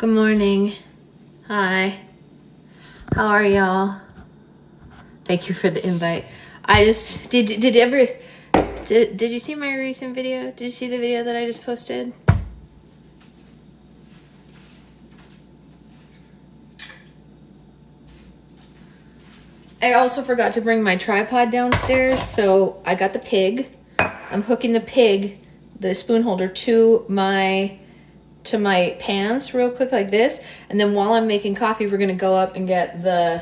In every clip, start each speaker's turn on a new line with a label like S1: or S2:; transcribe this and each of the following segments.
S1: Good morning. Hi. How are y'all? Thank you for the invite. I just did you see my recent video? Did you see the video that I just posted? I also forgot to bring my tripod downstairs, so I got the pig. I'm hooking the pig, the spoon holder, to my pans real quick like this, and then while I'm making coffee, we're gonna go up and get the,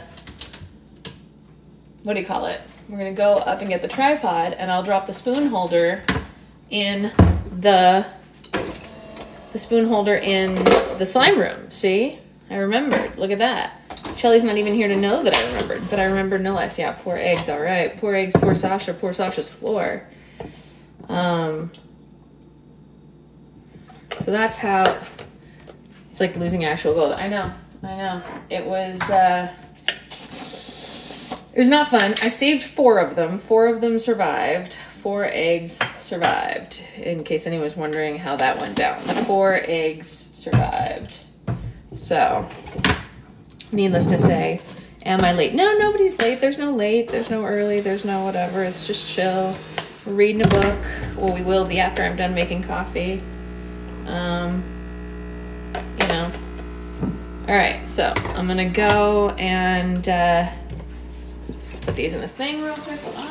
S1: what do you call it? We're gonna go up and get the tripod, and I'll drop the spoon holder in the slime room. See? I remembered. Look at that. Shelly's not even here to know that I remembered, but I remembered no less. Yeah, poor eggs, all right. Poor eggs, poor Sasha, poor Sasha's floor. So that's how, it's like losing actual gold. I know. It was not fun. I saved 4 of them. 4 of them survived. 4 eggs survived, in case anyone was wondering how that went down. 4 eggs survived. So, needless to say, am I late? No, nobody's late. There's no late. There's no early. There's no whatever. It's just chill. We're reading a book. Well, we will be after I'm done making coffee. You know. All right, so I'm gonna go and put these in this thing real quick. Hold on.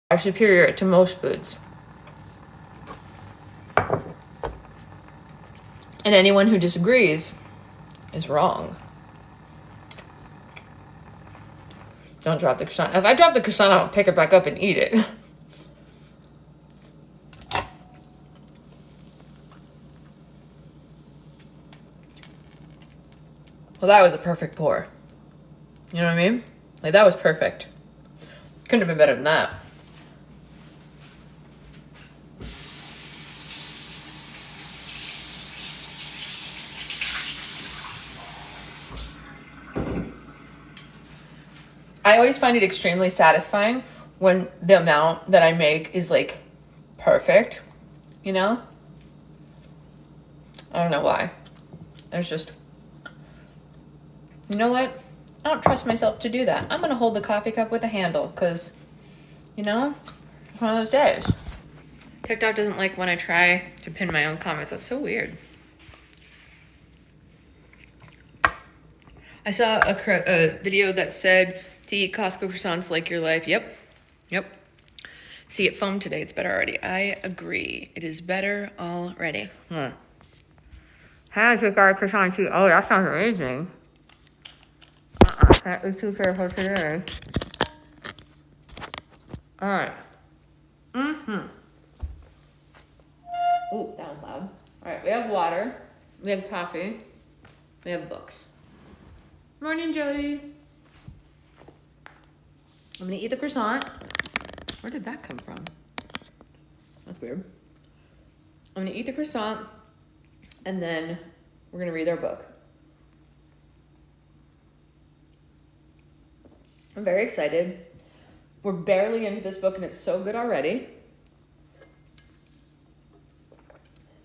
S1: Are superior to most foods. And anyone who disagrees is wrong. Don't drop the croissant. If I drop the croissant, I'll pick it back up and eat it. Well, that was a perfect pour. You know what I mean? Like, that was perfect. Couldn't have been better than that. I always find it extremely satisfying when the amount that I make is like perfect, you know? I don't know why. It's just, you know what? I don't trust myself to do that. I'm gonna hold the coffee cup with a handle because, you know, it's one of those days. TikTok doesn't like when I try to pin my own comments. That's so weird. I saw a video that said to eat Costco croissants like your life. Yep. See, it foamed today. It's better already. I agree. It is better already. How's your garlic croissant too? Oh, that sounds amazing. Can't be too careful today. All right. Ooh, that was loud. All right, we have water. We have coffee. We have books. Morning, Jody. I'm gonna eat the croissant. Where did that come from? That's weird. I'm gonna eat the croissant, and then we're gonna read our book. I'm very excited. We're barely into this book, and it's so good already.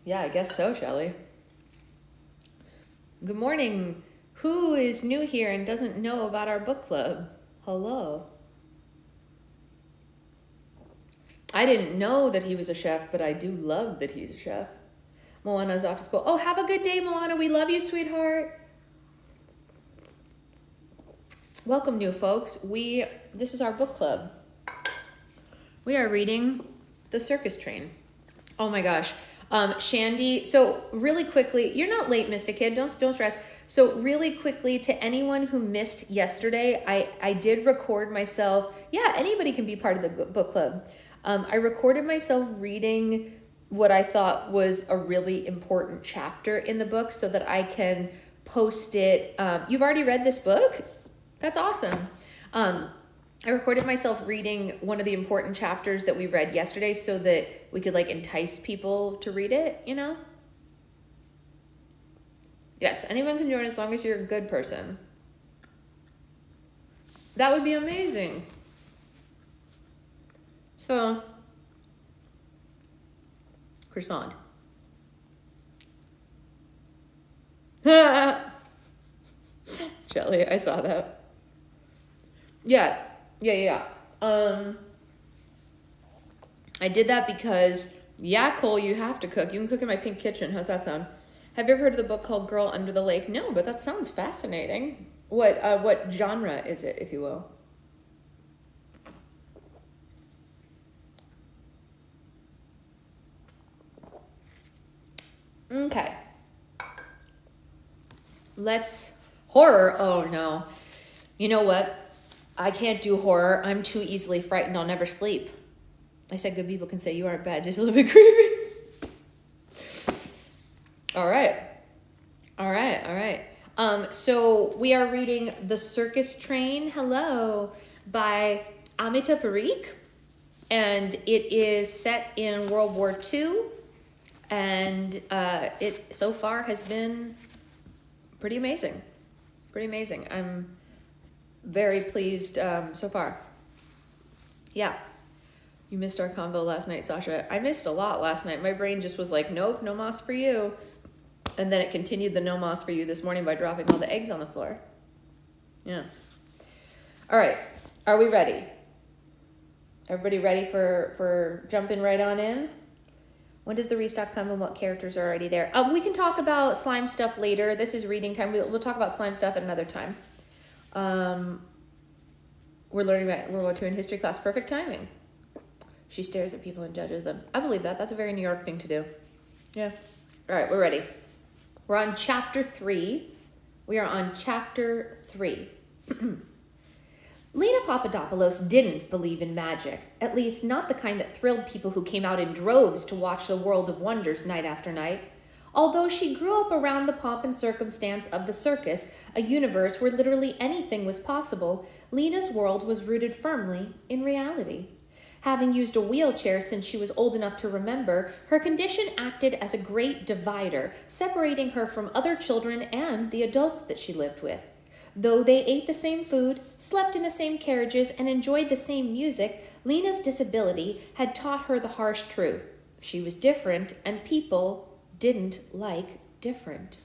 S1: Yeah, I guess so, Shelley. Good morning. Who is new here and doesn't know about our book club? Hello. I didn't know that he was a chef, but I do love that he's a chef. Moana's off to school. Oh, have a good day, Moana. We love you, sweetheart. Welcome, new folks. This is our book club. We are reading The Circus Train. Oh my gosh. Shandy, so really quickly, you're not late, Mystic Kid, don't stress. So really quickly, to anyone who missed yesterday, I did record myself. Yeah, anybody can be part of the book club. I recorded myself reading what I thought was a really important chapter in the book so that I can post it. You've already read this book? That's awesome. I recorded myself reading one of the important chapters that we read yesterday so that we could like entice people to read it, you know? Yes, anyone can join as long as you're a good person. That would be amazing. So, croissant. Jelly, I saw that. Yeah. I did that because, yeah, Cole, you have to cook. You can cook in my pink kitchen. How's that sound? Have you ever heard of the book called Girl Under the Lake? No, but that sounds fascinating. What genre is it, if you will? Okay. Horror. Oh, no. You know what? I can't do horror. I'm too easily frightened. I'll never sleep. I said good people can say you aren't bad, just a little bit creepy. All right. So we are reading The Circus Train, by Amita Parikh. And it is set in World War II. And it so far has been pretty amazing. I'm very pleased so far. Yeah. You missed our convo last night, Sasha. I missed a lot last night. My brain just was like, nope, no moss for you. And then it continued the no moss for you this morning by dropping all the eggs on the floor. Yeah. All right. Are we ready? Everybody ready for jumping right on in? When does the restock come and what characters are already there? We can talk about slime stuff later. This is reading time. We'll talk about slime stuff at another time. We're learning about World War II in history class. Perfect timing. She stares at people and judges them. I believe that. That's a very New York thing to do. Yeah. All right, we're ready. We're on chapter 3. We are on chapter 3. Lena Papadopoulos didn't believe in magic, at least not the kind that thrilled people who came out in droves to watch the world of wonders night after night. Although she grew up around the pomp and circumstance of the circus, a universe where literally anything was possible, Lena's world was rooted firmly in reality. Having used a wheelchair since she was old enough to remember, her condition acted as a great divider, separating her from other children and the adults that she lived with. Though they ate the same food, slept in the same carriages, and enjoyed the same music, Lena's disability had taught her the harsh truth. She was different, and people didn't like different.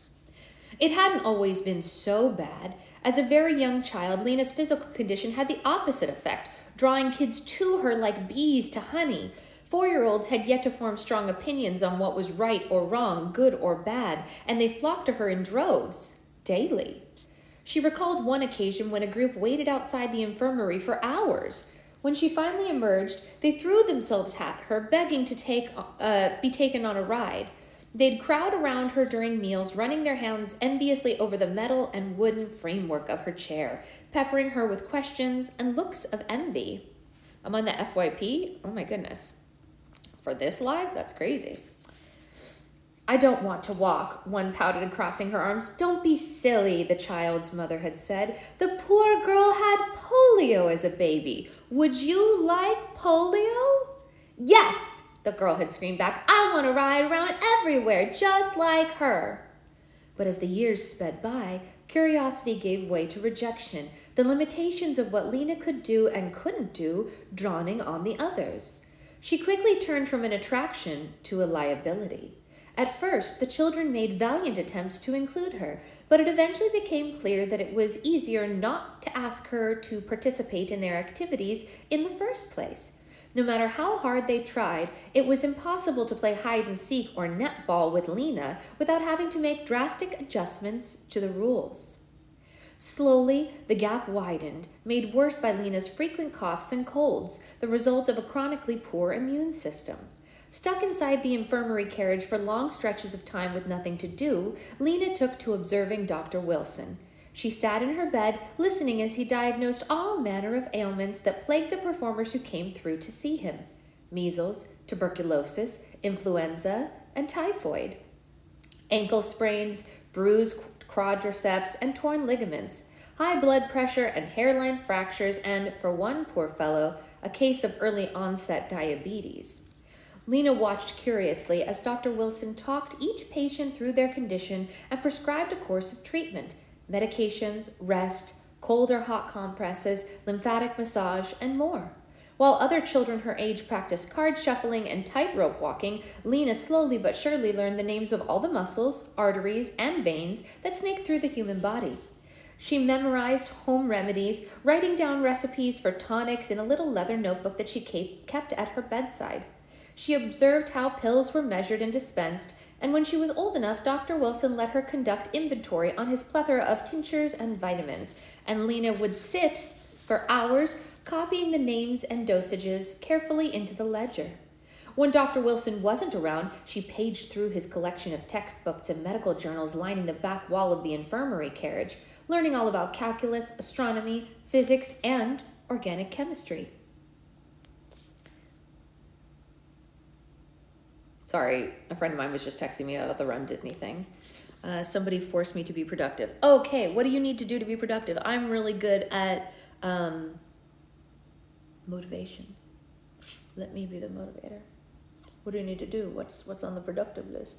S1: It hadn't always been so bad. As a very young child, Lena's physical condition had the opposite effect, drawing kids to her like bees to honey. 4-year-olds had yet to form strong opinions on what was right or wrong, good or bad, and they flocked to her in droves, daily. She recalled one occasion when a group waited outside the infirmary for hours. When she finally emerged, they threw themselves at her, begging to be taken on a ride. They'd crowd around her during meals, running their hands enviously over the metal and wooden framework of her chair, peppering her with questions and looks of envy. I'm on the FYP? Oh my goodness. For this live? That's crazy.
S2: I don't want to walk, one pouted, crossing her arms. Don't be silly, the child's mother had said. The poor girl had polio as a baby. Would you like polio? Yes, the girl had screamed back. I want to ride around everywhere just like her. But as the years sped by, curiosity gave way to rejection, the limitations of what Lena could do and couldn't do dawning on the others. She quickly turned from an attraction to a liability. At first, the children made valiant attempts to include her, but it eventually became clear that it was easier not to ask her to participate in their activities in the first place. No matter how hard they tried, it was impossible to play hide-and-seek or netball with Lena without having to make drastic adjustments to the rules. Slowly, the gap widened, made worse by Lena's frequent coughs and colds, the result of a chronically poor immune system. Stuck inside the infirmary carriage for long stretches of time with nothing to do, Lena took to observing Dr. Wilson. She sat in her bed, listening as he diagnosed all manner of ailments that plagued the performers who came through to see him: measles, tuberculosis, influenza, and typhoid. Ankle sprains, bruised quadriceps, and torn ligaments, high blood pressure and hairline fractures, and, for one poor fellow, a case of early onset diabetes. Lena watched curiously as Dr. Wilson talked each patient through their condition and prescribed a course of treatment: medications, rest, cold or hot compresses, lymphatic massage, and more. While other children her age practiced card shuffling and tightrope walking, Lena slowly but surely learned the names of all the muscles, arteries, and veins that snake through the human body. She memorized home remedies, writing down recipes for tonics in a little leather notebook that she kept at her bedside. She observed how pills were measured and dispensed, and when she was old enough, Dr. Wilson let her conduct inventory on his plethora of tinctures and vitamins, and Lena would sit for hours copying the names and dosages carefully into the ledger. When Dr. Wilson wasn't around, she paged through his collection of textbooks and medical journals lining the back wall of the infirmary carriage, learning all about calculus, astronomy, physics, and organic chemistry. Sorry, a friend of mine was just texting me about the Run Disney thing. Somebody forced me to be productive. Okay, what do you need to do to be productive? I'm really good at motivation. Let me be the motivator. What do you need to do? What's on the productive list?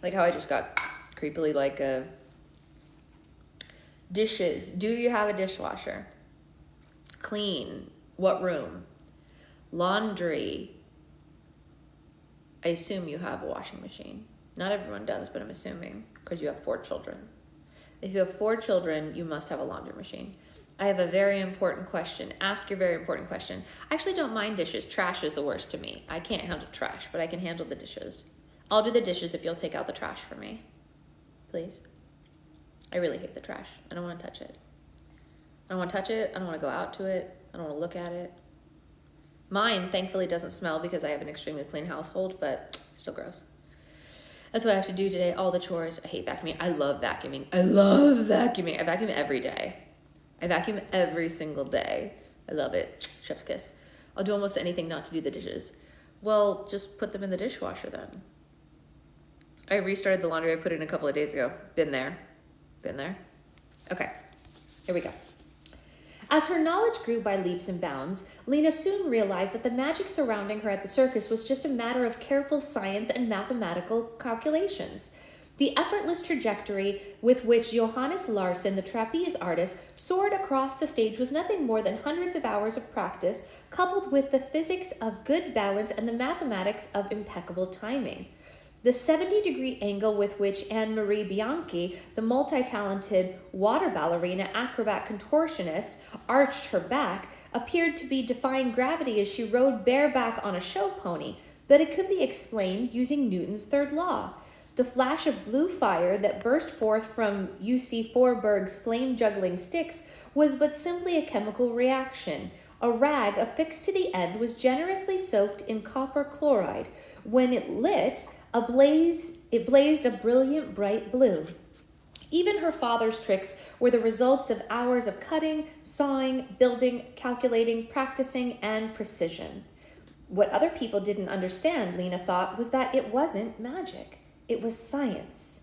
S2: Like how I just got creepily dishes. Do you have a dishwasher? Clean. What room? Laundry. I assume you have a washing machine. Not everyone does, but I'm assuming because you have 4 children. If you have 4 children, you must have a laundry machine. I have a very important question. Ask your very important question. I actually don't mind dishes. Trash is the worst to me. I can't handle trash, but I can handle the dishes. I'll do the dishes if you'll take out the trash for me. Please. I really hate the trash. I don't want to touch it. I don't want to touch it. I don't want to go out to it. I don't want to look at it. Mine, thankfully, doesn't smell because I have an extremely clean household, but still gross. That's what I have to do today, all the chores. I hate vacuuming. I love vacuuming. I vacuum every day. I vacuum every single day. I love it. Chef's kiss. I'll do almost anything not to do the dishes. Well, just put them in the dishwasher then. I restarted the laundry I put in a couple of days ago. Been there. Okay, here we go. As her knowledge grew by leaps and bounds, Lena soon realized that the magic surrounding her at the circus was just a matter of careful science and mathematical calculations. The effortless trajectory with which Johannes Larsson, the trapeze artist, soared across the stage was nothing more than hundreds of hours of practice, coupled with the physics of good balance and the mathematics of impeccable timing. The 70-degree angle with which Anne-Marie Bianchi, the multi-talented water ballerina acrobat contortionist, arched her back appeared to be defying gravity as she rode bareback on a show pony, but it could be explained using Newton's third law. The flash of blue fire that burst forth from UC Forberg's flame-juggling sticks was but simply a chemical reaction. A rag affixed to the end was generously soaked in copper chloride. When it lit, it blazed a brilliant bright blue. Even her father's tricks were the results of hours of cutting, sawing, building, calculating, practicing, and precision. What other people didn't understand, Lena thought, was that it wasn't magic. It was science.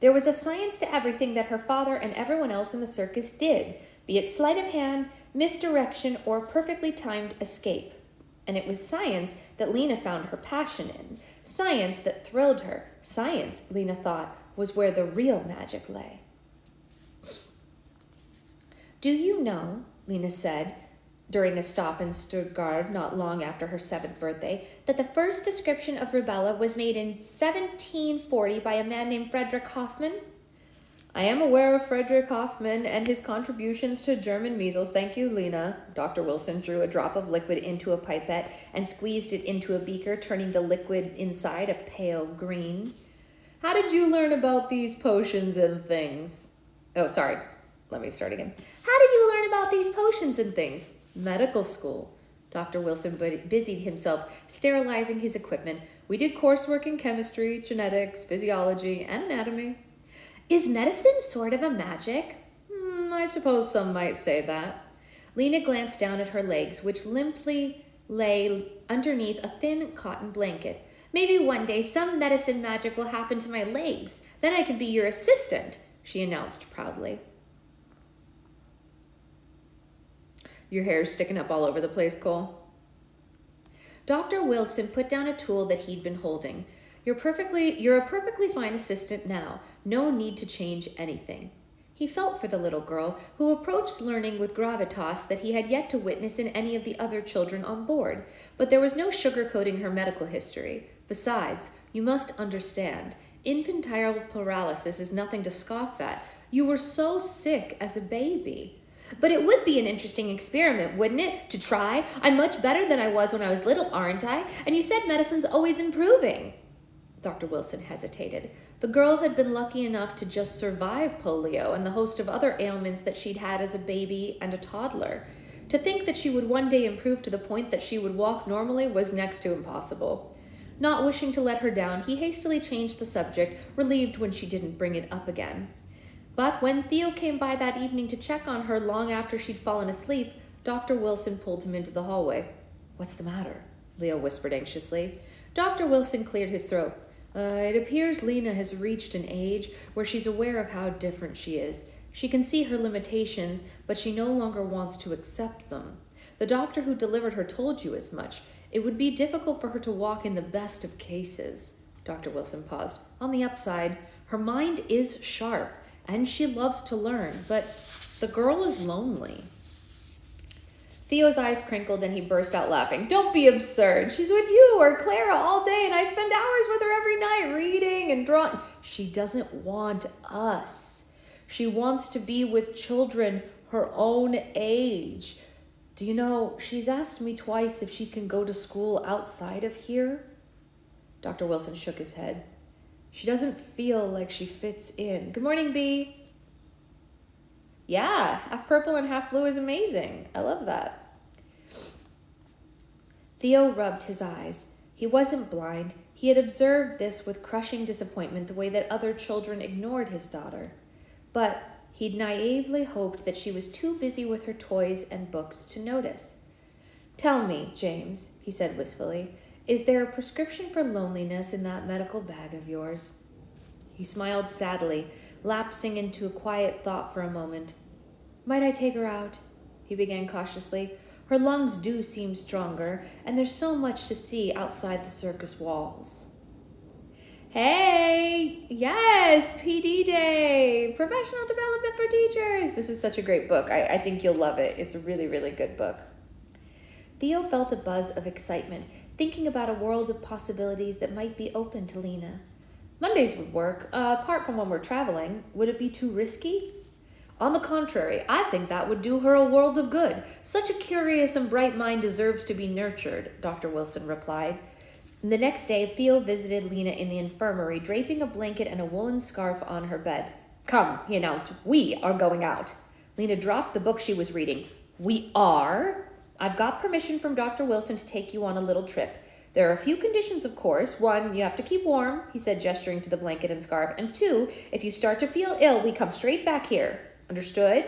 S2: There was a science to everything that her father and everyone else in the circus did, be it sleight of hand, misdirection, or perfectly timed escape. And it was science that Lena found her passion in, science that thrilled her. Science, Lena thought, was where the real magic lay. Do you know, Lena said, during a stop in Stuttgart not long after her 7th birthday, that the first description of rubella was made in 1740 by a man named Frederick Hoffman? I am aware of Frederick Hoffman and his contributions to German measles. Thank you, Lena. Dr. Wilson drew a drop of liquid into a pipette and squeezed it into a beaker, turning the liquid inside a pale green. How did you learn about these potions and things? Oh, sorry. Let me start again. How did you learn about these potions and things? Medical school. Dr. Wilson busied himself sterilizing his equipment. We did coursework in chemistry, genetics, physiology, and anatomy. Is medicine sort of a magic? I suppose some might say that. Lena glanced down at her legs, which limply lay underneath a thin cotton blanket. Maybe one day some medicine magic will happen to my legs. Then I can be your assistant, she announced proudly. Your hair's sticking up all over the place, Cole. Dr. Wilson put down a tool that he'd been holding. You're a perfectly fine assistant now. No need to change anything. He felt for the little girl, who approached learning with gravitas that he had yet to witness in any of the other children on board. But there was no sugarcoating her medical history. Besides, you must understand, infantile paralysis is nothing to scoff at. You were so sick as a baby. But it would be an interesting experiment, wouldn't it, to try? I'm much better than I was when I was little, aren't I? And you said medicine's always improving. Dr. Wilson hesitated. The girl had been lucky enough to just survive polio and the host of other ailments that she'd had as a baby and a toddler. To think that she would one day improve to the point that she would walk normally was next to impossible. Not wishing to let her down, he hastily changed the subject, relieved when she didn't bring it up again. But when Theo came by that evening to check on her long after she'd fallen asleep, Dr. Wilson pulled him into the hallway. What's the matter? Leo whispered anxiously. Dr. Wilson cleared his throat. It appears Lena has reached an age where she's aware of how different she is. She can see her limitations, but she no longer wants to accept them. The doctor who delivered her told you as much. It would be difficult for her to walk in the best of cases. Dr. Wilson paused. On the upside, her mind is sharp. And she loves to learn, but the girl is lonely. Theo's eyes crinkled and he burst out laughing. Don't be absurd. She's with you or Clara all day and I spend hours with her every night reading and drawing. She doesn't want us. She wants to be with children her own age. Do you know, she's asked me twice if she can go to school outside of here? Dr. Wilson shook his head. She doesn't feel like she fits in. Good morning, Bee. Yeah, half purple and half blue is amazing. I love that. Theo rubbed his eyes. He wasn't blind. He had observed this with crushing disappointment, the way that other children ignored his daughter. But he'd naively hoped that she was too busy with her toys and books to notice. Tell me, James, he said wistfully, is there a prescription for loneliness in that medical bag of yours? He smiled sadly, lapsing into a quiet thought for a moment. Might I take her out? He began cautiously. Her lungs do seem stronger, and there's so much to see outside the circus walls. Hey! Yes! PD Day! Professional Development for Teachers! This is such a great book. I think you'll love it. It's a really, really good book. Theo felt a buzz of excitement, thinking about a world of possibilities that might be open to Lena. Mondays would work, apart from when we're traveling. Would it be too risky? On the contrary, I think that would do her a world of good. Such a curious and bright mind deserves to be nurtured, Dr. Wilson replied. And the next day, Theo visited Lena in the infirmary, draping a blanket and a woolen scarf on her bed. Come, he announced, we are going out. Lena dropped the book she was reading. We are? I've got permission from Dr. Wilson to take you on a little trip. There are a few conditions, of course. 1, you have to keep warm, he said, gesturing to the blanket and scarf. And 2, if you start to feel ill, we come straight back here. Understood?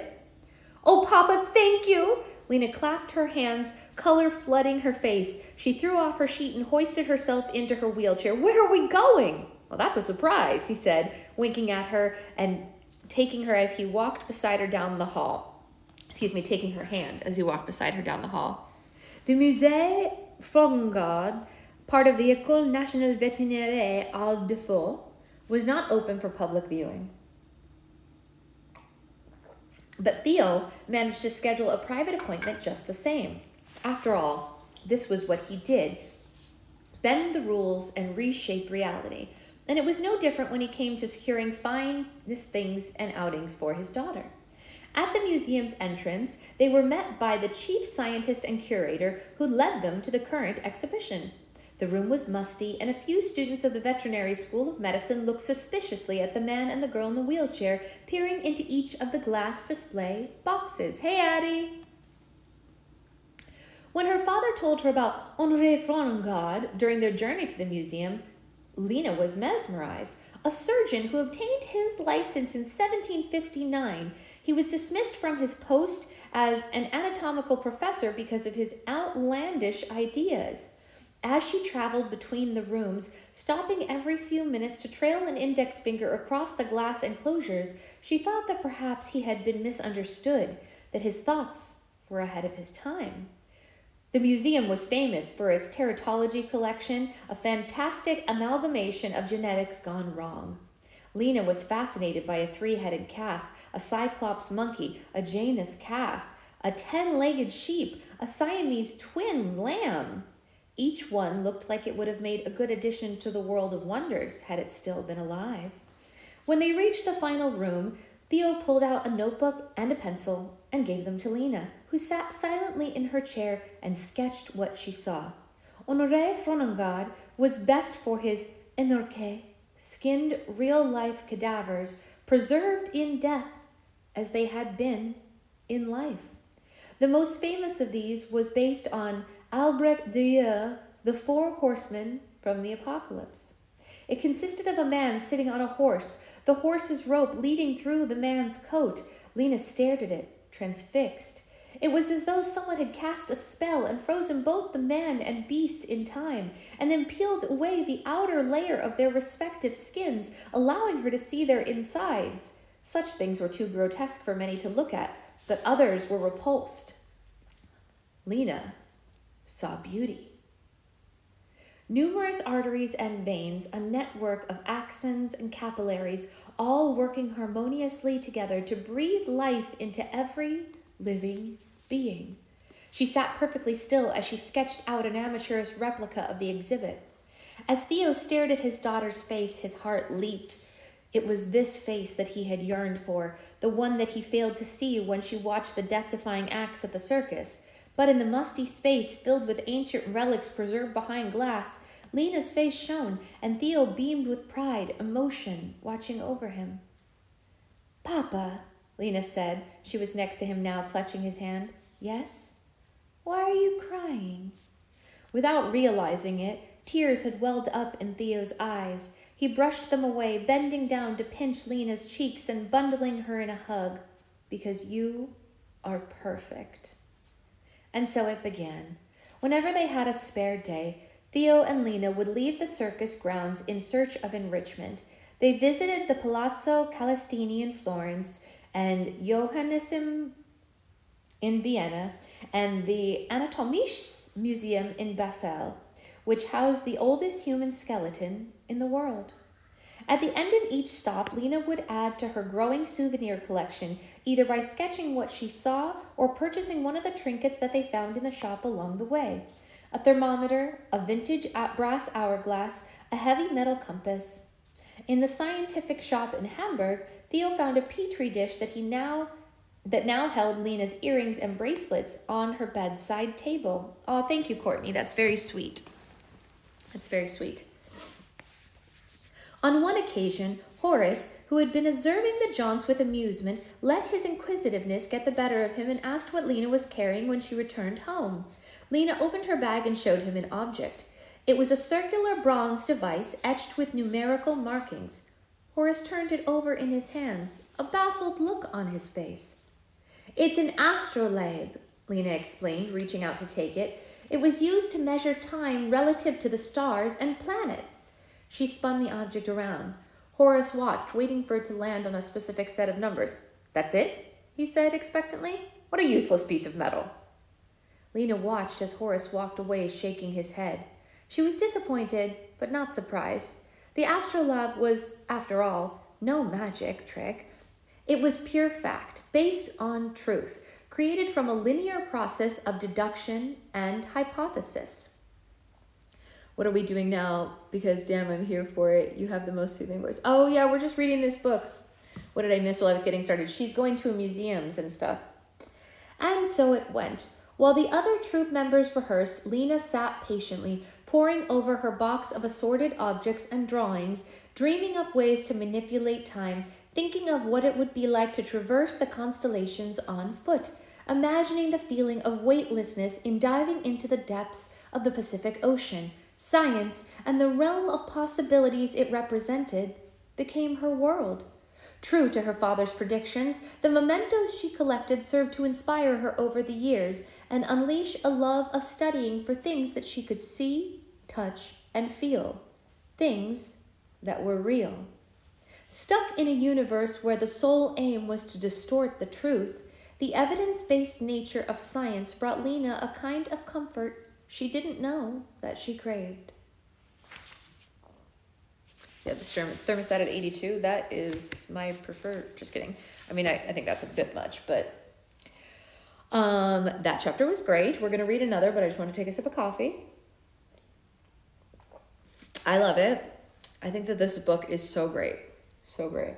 S2: Oh, Papa, thank you. Lena clapped her hands, color flooding her face. She threw off her sheet and hoisted herself into her wheelchair. "Where are we going?" "Well, that's a surprise," he said, winking at her and taking her as he walked beside her down the hall. Taking her hand as he walked beside her down the hall. The Musée Frongard, part of the École Nationale Vétérinaire Al Défaut, was not open for public viewing. But Theo managed to schedule a private appointment just the same. After all, this was what he did: bend the rules and reshape reality. And it was no different when he came to securing finest things and outings for his daughter. At the museum's entrance, they were met by the chief scientist and curator who led them to the current exhibition. The room was musty, and a few students of the Veterinary School of Medicine looked suspiciously at the man and the girl in the wheelchair, peering into each of the glass display boxes. "Hey, Addie!" When her father told her about Honoré Frongard during their journey to the museum, Lena was mesmerized. A surgeon who obtained his license in 1759, he was dismissed from his post as an anatomical professor because of his outlandish ideas. As she traveled between the rooms, stopping every few minutes to trail an index finger across the glass enclosures, she thought that perhaps he had been misunderstood, that his thoughts were ahead of his time. The museum was famous for its teratology collection, a fantastic amalgamation of genetics gone wrong. Lena was fascinated by a 3-headed calf, a cyclops monkey, a Janus calf, a 10-legged sheep, a Siamese twin lamb. Each one looked like it would have made a good addition to the world of wonders had it still been alive. When they reached the final room, Theo pulled out a notebook and a pencil and gave them to Lena, who sat silently in her chair and sketched what she saw. Honoré Frongard was best for his énorque, skinned real-life cadavers preserved in death as they had been in life. The most famous of these was based on Albrecht Dürer, The Four Horsemen from the Apocalypse. It consisted of a man sitting on a horse, the horse's rope leading through the man's coat. Lena stared at it, transfixed. It was as though someone had cast a spell and frozen both the man and beast in time, and then peeled away the outer layer of their respective skins, allowing her to see their insides. Such things were too grotesque for many to look at, but others were repulsed. Lena saw beauty. Numerous arteries and veins, a network of axons and capillaries, all working harmoniously together to breathe life into every living being. She sat perfectly still as she sketched out an amateurish replica of the exhibit. As Theo stared at his daughter's face, his heart leaped. It was this face that he had yearned for, the one that he failed to see when she watched the death-defying acts at the circus. But in the musty space filled with ancient relics preserved behind glass, Lena's face shone, and Theo beamed with pride, emotion, watching over him. "Papa," Lena said. She was next to him now, clutching his hand. "Yes? Why are you crying?" Without realizing it, tears had welled up in Theo's eyes. He brushed them away, bending down to pinch Lena's cheeks and bundling her in a hug. "Because you are perfect." And so it began. Whenever they had a spare day, Theo and Lena would leave the circus grounds in search of enrichment. They visited the Palazzo Calestini in Florence and Johannisum in Vienna and the Anatomische Museum in Basel, which housed the oldest human skeleton in the world. At the end of each stop, Lena would add to her growing souvenir collection, either by sketching what she saw or purchasing one of the trinkets that they found in the shop along the way. A thermometer, a vintage brass hourglass, a heavy metal compass. In the scientific shop in Hamburg, Theo found a petri dish that now held Lena's earrings and bracelets on her bedside table. Oh, thank you, Courtney. That's very sweet. That's very sweet. On one occasion, Horace, who had been observing the jaunts with amusement, let his inquisitiveness get the better of him and asked what Lena was carrying when she returned home. Lena opened her bag and showed him an object. It was a circular bronze device etched with numerical markings. Horace turned it over in his hands, a baffled look on his face. "It's an astrolabe," Lena explained, reaching out to take it. It was used to measure time relative to the stars and planets. She spun the object around. Horace watched, waiting for it to land on a specific set of numbers. "That's it?" he said expectantly. "What a useless piece of metal." Lena watched as Horace walked away, shaking his head. She was disappointed, but not surprised. The astrolabe was, after all, no magic trick. It was pure fact, based on truth, created from a linear process of deduction and hypothesis. "What are we doing now? Because damn, I'm here for it. You have the most soothing voice." "Oh yeah, we're just reading this book." "What did I miss while I was getting started?" "She's going to museums and stuff." And so it went. While the other troop members rehearsed, Lena sat patiently, poring over her box of assorted objects and drawings, dreaming up ways to manipulate time, thinking of what it would be like to traverse the constellations on foot, imagining the feeling of weightlessness in diving into the depths of the Pacific Ocean. Science and the realm of possibilities it represented became her world. True to her father's predictions, the mementos she collected served to inspire her over the years and unleash a love of studying for things that she could see, touch, and feel. Things that were real. Stuck in a universe where the sole aim was to distort the truth, the evidence-based nature of science brought Lena a kind of comfort she didn't know that she craved. Yeah, the thermostat at 82, that is my preferred. Just kidding. I mean, I think that's a bit much, but that chapter was great. We're going to read another, but I just want to take a sip of coffee. I love it. I think that this book is so great. So great.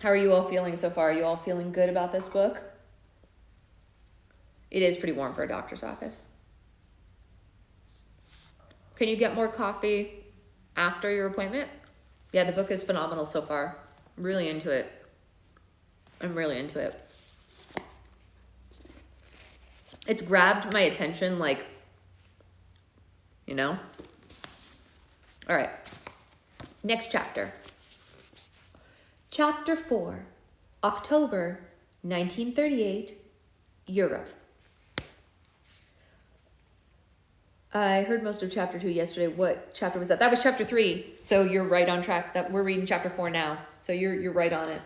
S2: How are you all feeling so far? Are you all feeling good about this book? It is pretty warm for a doctor's office. Can you get more coffee after your appointment? Yeah, the book is phenomenal so far. I'm really into it. It's grabbed my attention, like, you know? All right. Next chapter. Chapter 4, October 1938, Europe. I heard most of chapter 2 yesterday. What chapter was that? That was chapter 3. So you're right on track. That we're reading chapter 4 now. So you're right on it.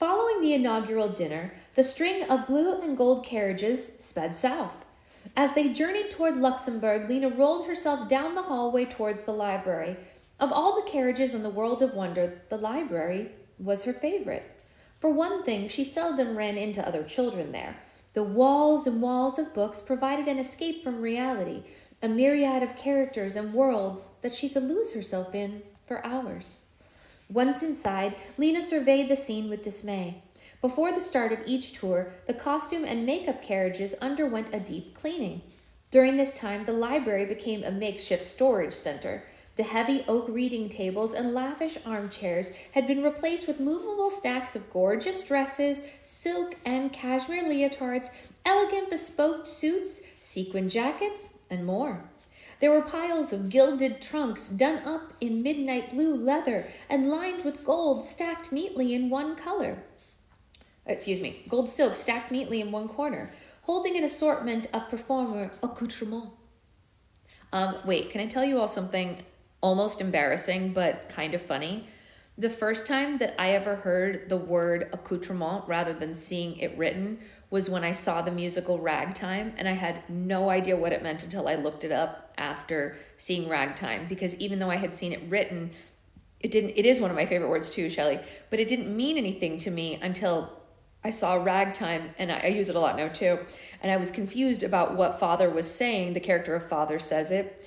S2: Following the inaugural dinner, the string of blue and gold carriages sped south. As they journeyed toward Luxembourg, Lena rolled herself down the hallway towards the library. Of all the carriages in the world of wonder, the library was her favorite. For one thing, she seldom ran into other children there. The walls and walls of books provided an escape from reality, a myriad of characters and worlds that she could lose herself in for hours. Once inside, Lena surveyed the scene with dismay. Before the start of each tour, the costume and makeup carriages underwent a deep cleaning. During this time, the library became a makeshift storage center. The heavy oak reading tables and lavish armchairs had been replaced with movable stacks of gorgeous dresses, silk and cashmere leotards, elegant bespoke suits, sequin jackets, and more. There were piles of gilded trunks done up in midnight blue leather and lined with gold stacked neatly in one color. Gold silk stacked neatly in one corner, holding an assortment of performer accoutrements. Wait, can I tell you all something almost embarrassing but kind of funny? The first time that I ever heard the word accoutrement rather than seeing it written was when I saw the musical Ragtime, and I had no idea what it meant until I looked it up after seeing Ragtime, because even though I had seen it written, it is one of my favorite words too, Shelley, but it didn't mean anything to me until I saw Ragtime, and I use it a lot now too, and I was confused about what Father was saying. The character of Father says it.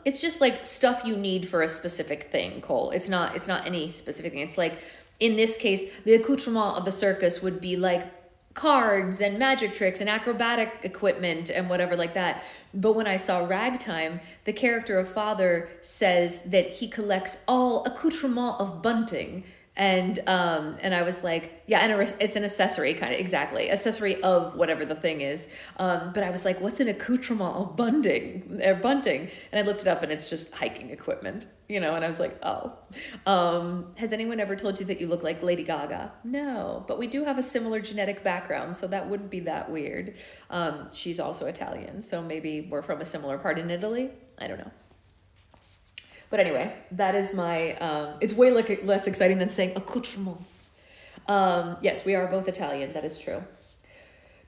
S2: It's just like stuff you need for a specific thing, Cole. It's not any specific thing. It's like, in this case, the accoutrement of the circus would be like cards and magic tricks and acrobatic equipment and whatever like that. But when I saw Ragtime, the character of Father says that he collects all accoutrement of bunting. And I was like, yeah, and it's an accessory, kind of, exactly, accessory of whatever the thing is. But I was like, what's an accoutrement of bunting? And I looked it up, and it's just hiking equipment, and I was like, oh. Has anyone ever told you that you look like Lady Gaga? No, but we do have a similar genetic background, so that wouldn't be that weird. She's also Italian, so maybe we're from a similar part in Italy. I don't know. But anyway, that is my, it's way less exciting than saying accoutrement. Yes, we are both Italian, that is true.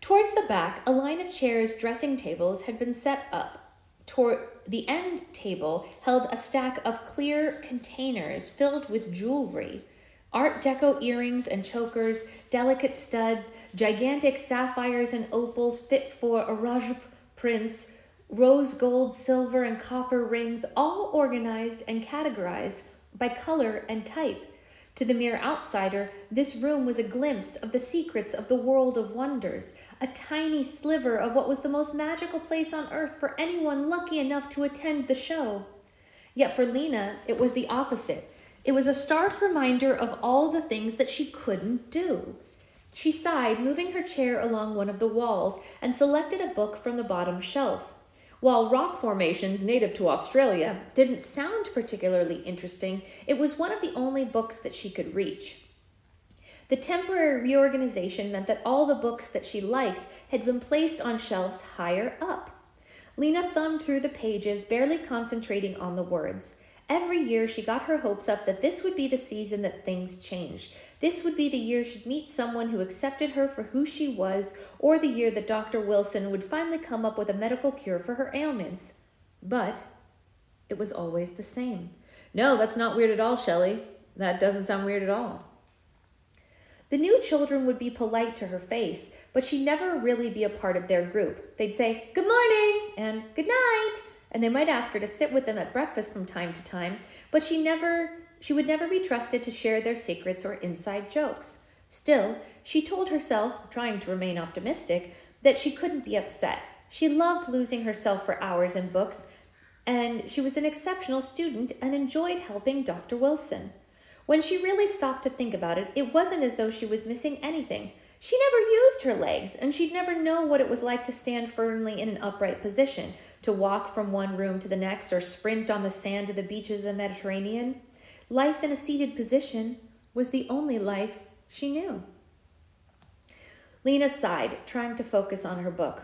S2: Towards the back, a line of chairs, dressing tables had been set up. Toward the end table held a stack of clear containers filled with jewelry. Art Deco earrings and chokers, delicate studs, gigantic sapphires and opals fit for a Rajah prince, rose gold, silver, and copper rings, all organized and categorized by color and type. To the mere outsider, this room was a glimpse of the secrets of the world of wonders, a tiny sliver of what was the most magical place on earth for anyone lucky enough to attend the show. Yet for Lena, it was the opposite. It was a stark reminder of all the things that she couldn't do. She sighed, moving her chair along one of the walls, and selected a book from the bottom shelf. While rock formations native to Australia didn't sound particularly interesting, it was one of the only books that she could reach. The temporary reorganization meant that all the books that she liked had been placed on shelves higher up. Lena thumbed through the pages, barely concentrating on the words. Every year she got her hopes up that this would be the season that things changed. This would be the year she'd meet someone who accepted her for who she was, or the year that Dr. Wilson would finally come up with a medical cure for her ailments. But it was always the same. No, that's not weird at all, Shelley. That doesn't sound weird at all. The new children would be polite to her face, but she'd never really be a part of their group. They'd say, "Good morning," and "Good night," and they might ask her to sit with them at breakfast from time to time, but she would never be trusted to share their secrets or inside jokes. Still, she told herself, trying to remain optimistic, that she couldn't be upset. She loved losing herself for hours in books, and she was an exceptional student and enjoyed helping Dr. Wilson. When she really stopped to think about it, it wasn't as though she was missing anything. She never used her legs, and she'd never know what it was like to stand firmly in an upright position, to walk from one room to the next, or sprint on the sand of the beaches of the Mediterranean. Life in a seated position was the only life she knew. Lena sighed, trying to focus on her book.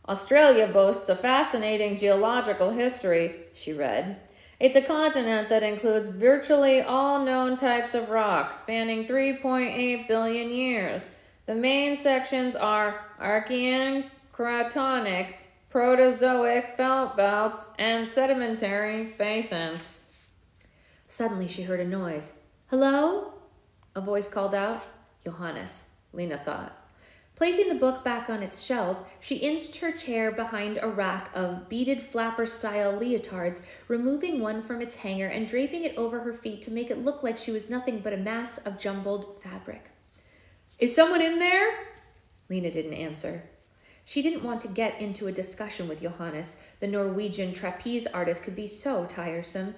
S2: "Australia boasts a fascinating geological history," she read. "It's a continent that includes virtually all known types of rock, spanning 3.8 billion years. The main sections are Archean, Cratonic, Proterozoic felt belts, and sedimentary basins." Suddenly she heard a noise. "Hello?" a voice called out. Johannes, Lena thought. Placing the book back on its shelf, she inched her chair behind a rack of beaded flapper-style leotards, removing one from its hanger and draping it over her feet to make it look like she was nothing but a mass of jumbled fabric. "Is someone in there?" Lena didn't answer. She didn't want to get into a discussion with Johannes. The Norwegian trapeze artist could be so tiresome.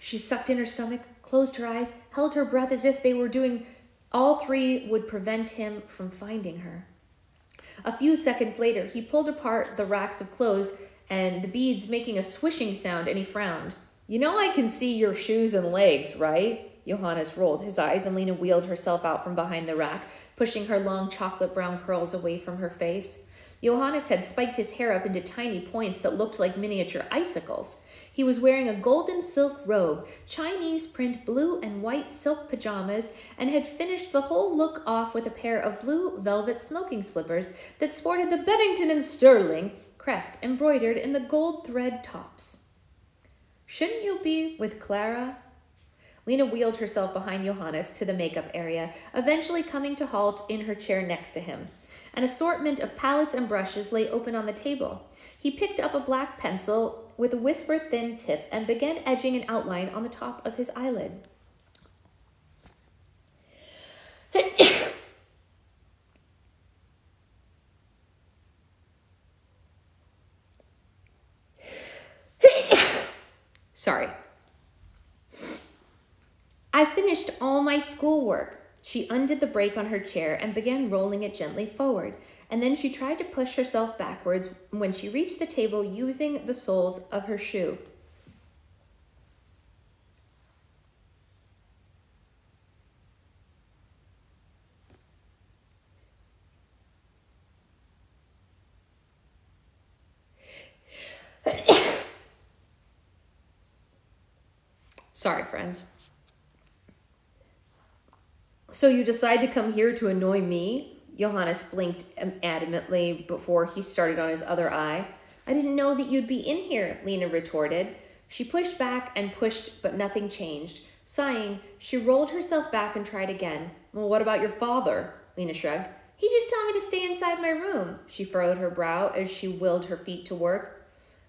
S2: She sucked in her stomach, closed her eyes, held her breath as if they were doing all three would prevent him from finding her. A few seconds later, he pulled apart the racks of clothes and the beads making a swishing sound, and he frowned. "You know I can see your shoes and legs, right?" Johannes rolled his eyes, and Lena wheeled herself out from behind the rack, pushing her long chocolate brown curls away from her face. Johannes had spiked his hair up into tiny points that looked like miniature icicles. He was wearing a golden silk robe, Chinese print blue and white silk pajamas, and had finished the whole look off with a pair of blue velvet smoking slippers that sported the Bennington and Sterling crest embroidered in the gold thread tops. "Shouldn't you be with Clara?" Lena wheeled herself behind Johannes to the makeup area, eventually coming to halt in her chair next to him. An assortment of palettes and brushes lay open on the table. He picked up a black pencil with a whisper-thin tip and began edging an outline on the top of his eyelid. Sorry. I finished all my schoolwork. She undid the brake on her chair and began rolling it gently forward, and then she tried to push herself backwards when she reached the table using the soles of her shoe. Sorry, friends. So you decide to come here to annoy me? Johannes blinked adamantly before he started on his other eye. I didn't know that you'd be in here, Lena retorted. She pushed back and pushed, but nothing changed. Sighing, she rolled herself back and tried again. Well, what about your father? Lena shrugged. He just told me to stay inside my room. She furrowed her brow as she willed her feet to work.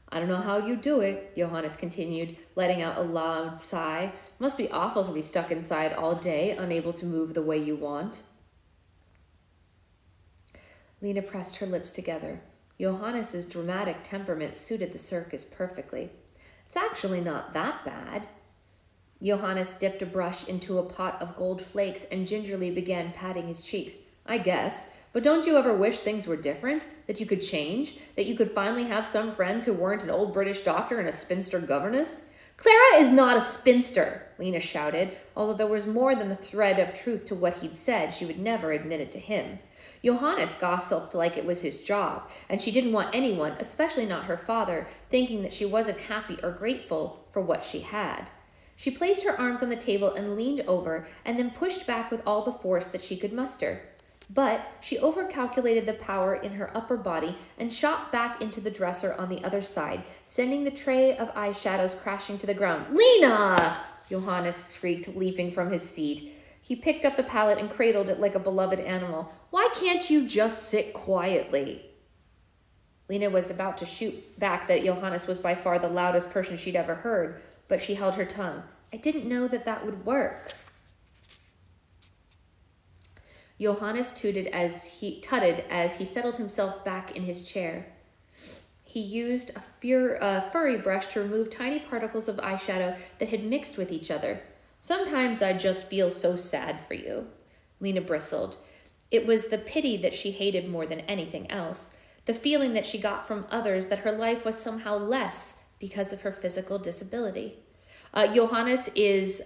S2: I don't know how you do it, Johannes continued, letting out a loud sigh. Must be awful to be stuck inside all day, unable to move the way you want. Lena pressed her lips together. Johannes's dramatic temperament suited the circus perfectly. It's actually not that bad. Johannes dipped a brush into a pot of gold flakes and gingerly began patting his cheeks. I guess. But don't you ever wish things were different? That you could change? That you could finally have some friends who weren't an old British doctor and a spinster governess? Clara is not a spinster, Lena shouted. Although there was more than the thread of truth to what he'd said, she would never admit it to him. Johannes gossiped like it was his job, and she didn't want anyone, especially not her father, thinking that she wasn't happy or grateful for what she had. She placed her arms on the table and leaned over, and then pushed back with all the force that she could muster. But she overcalculated the power in her upper body and shot back into the dresser on the other side, sending the tray of eyeshadows crashing to the ground. Lena! Johannes shrieked, leaping from his seat. He picked up the palette and cradled it like a beloved animal. Why can't you just sit quietly? Lena was about to shoot back that Johannes was by far the loudest person she'd ever heard, but she held her tongue. I didn't know that would work. Johannes tutted as he settled himself back in his chair. He used a furry brush to remove tiny particles of eyeshadow that had mixed with each other. Sometimes I just feel so sad for you. Lena bristled. It was the pity that she hated more than anything else, the feeling that she got from others that her life was somehow less because of her physical disability. Johannes is...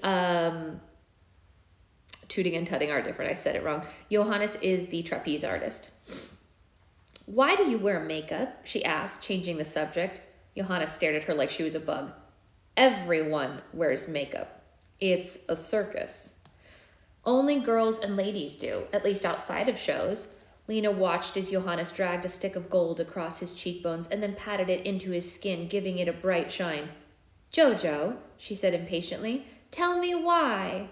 S2: Tooting and tutting are different. I said it wrong. Johannes is the trapeze artist. Why do you wear makeup? She asked, changing the subject. Johannes stared at her like she was a bug. Everyone wears makeup. It's a circus. Only girls and ladies do, at least outside of shows. Lena watched as Johannes dragged a stick of gold across his cheekbones and then patted it into his skin, giving it a bright shine. Jojo, she said impatiently, tell me why.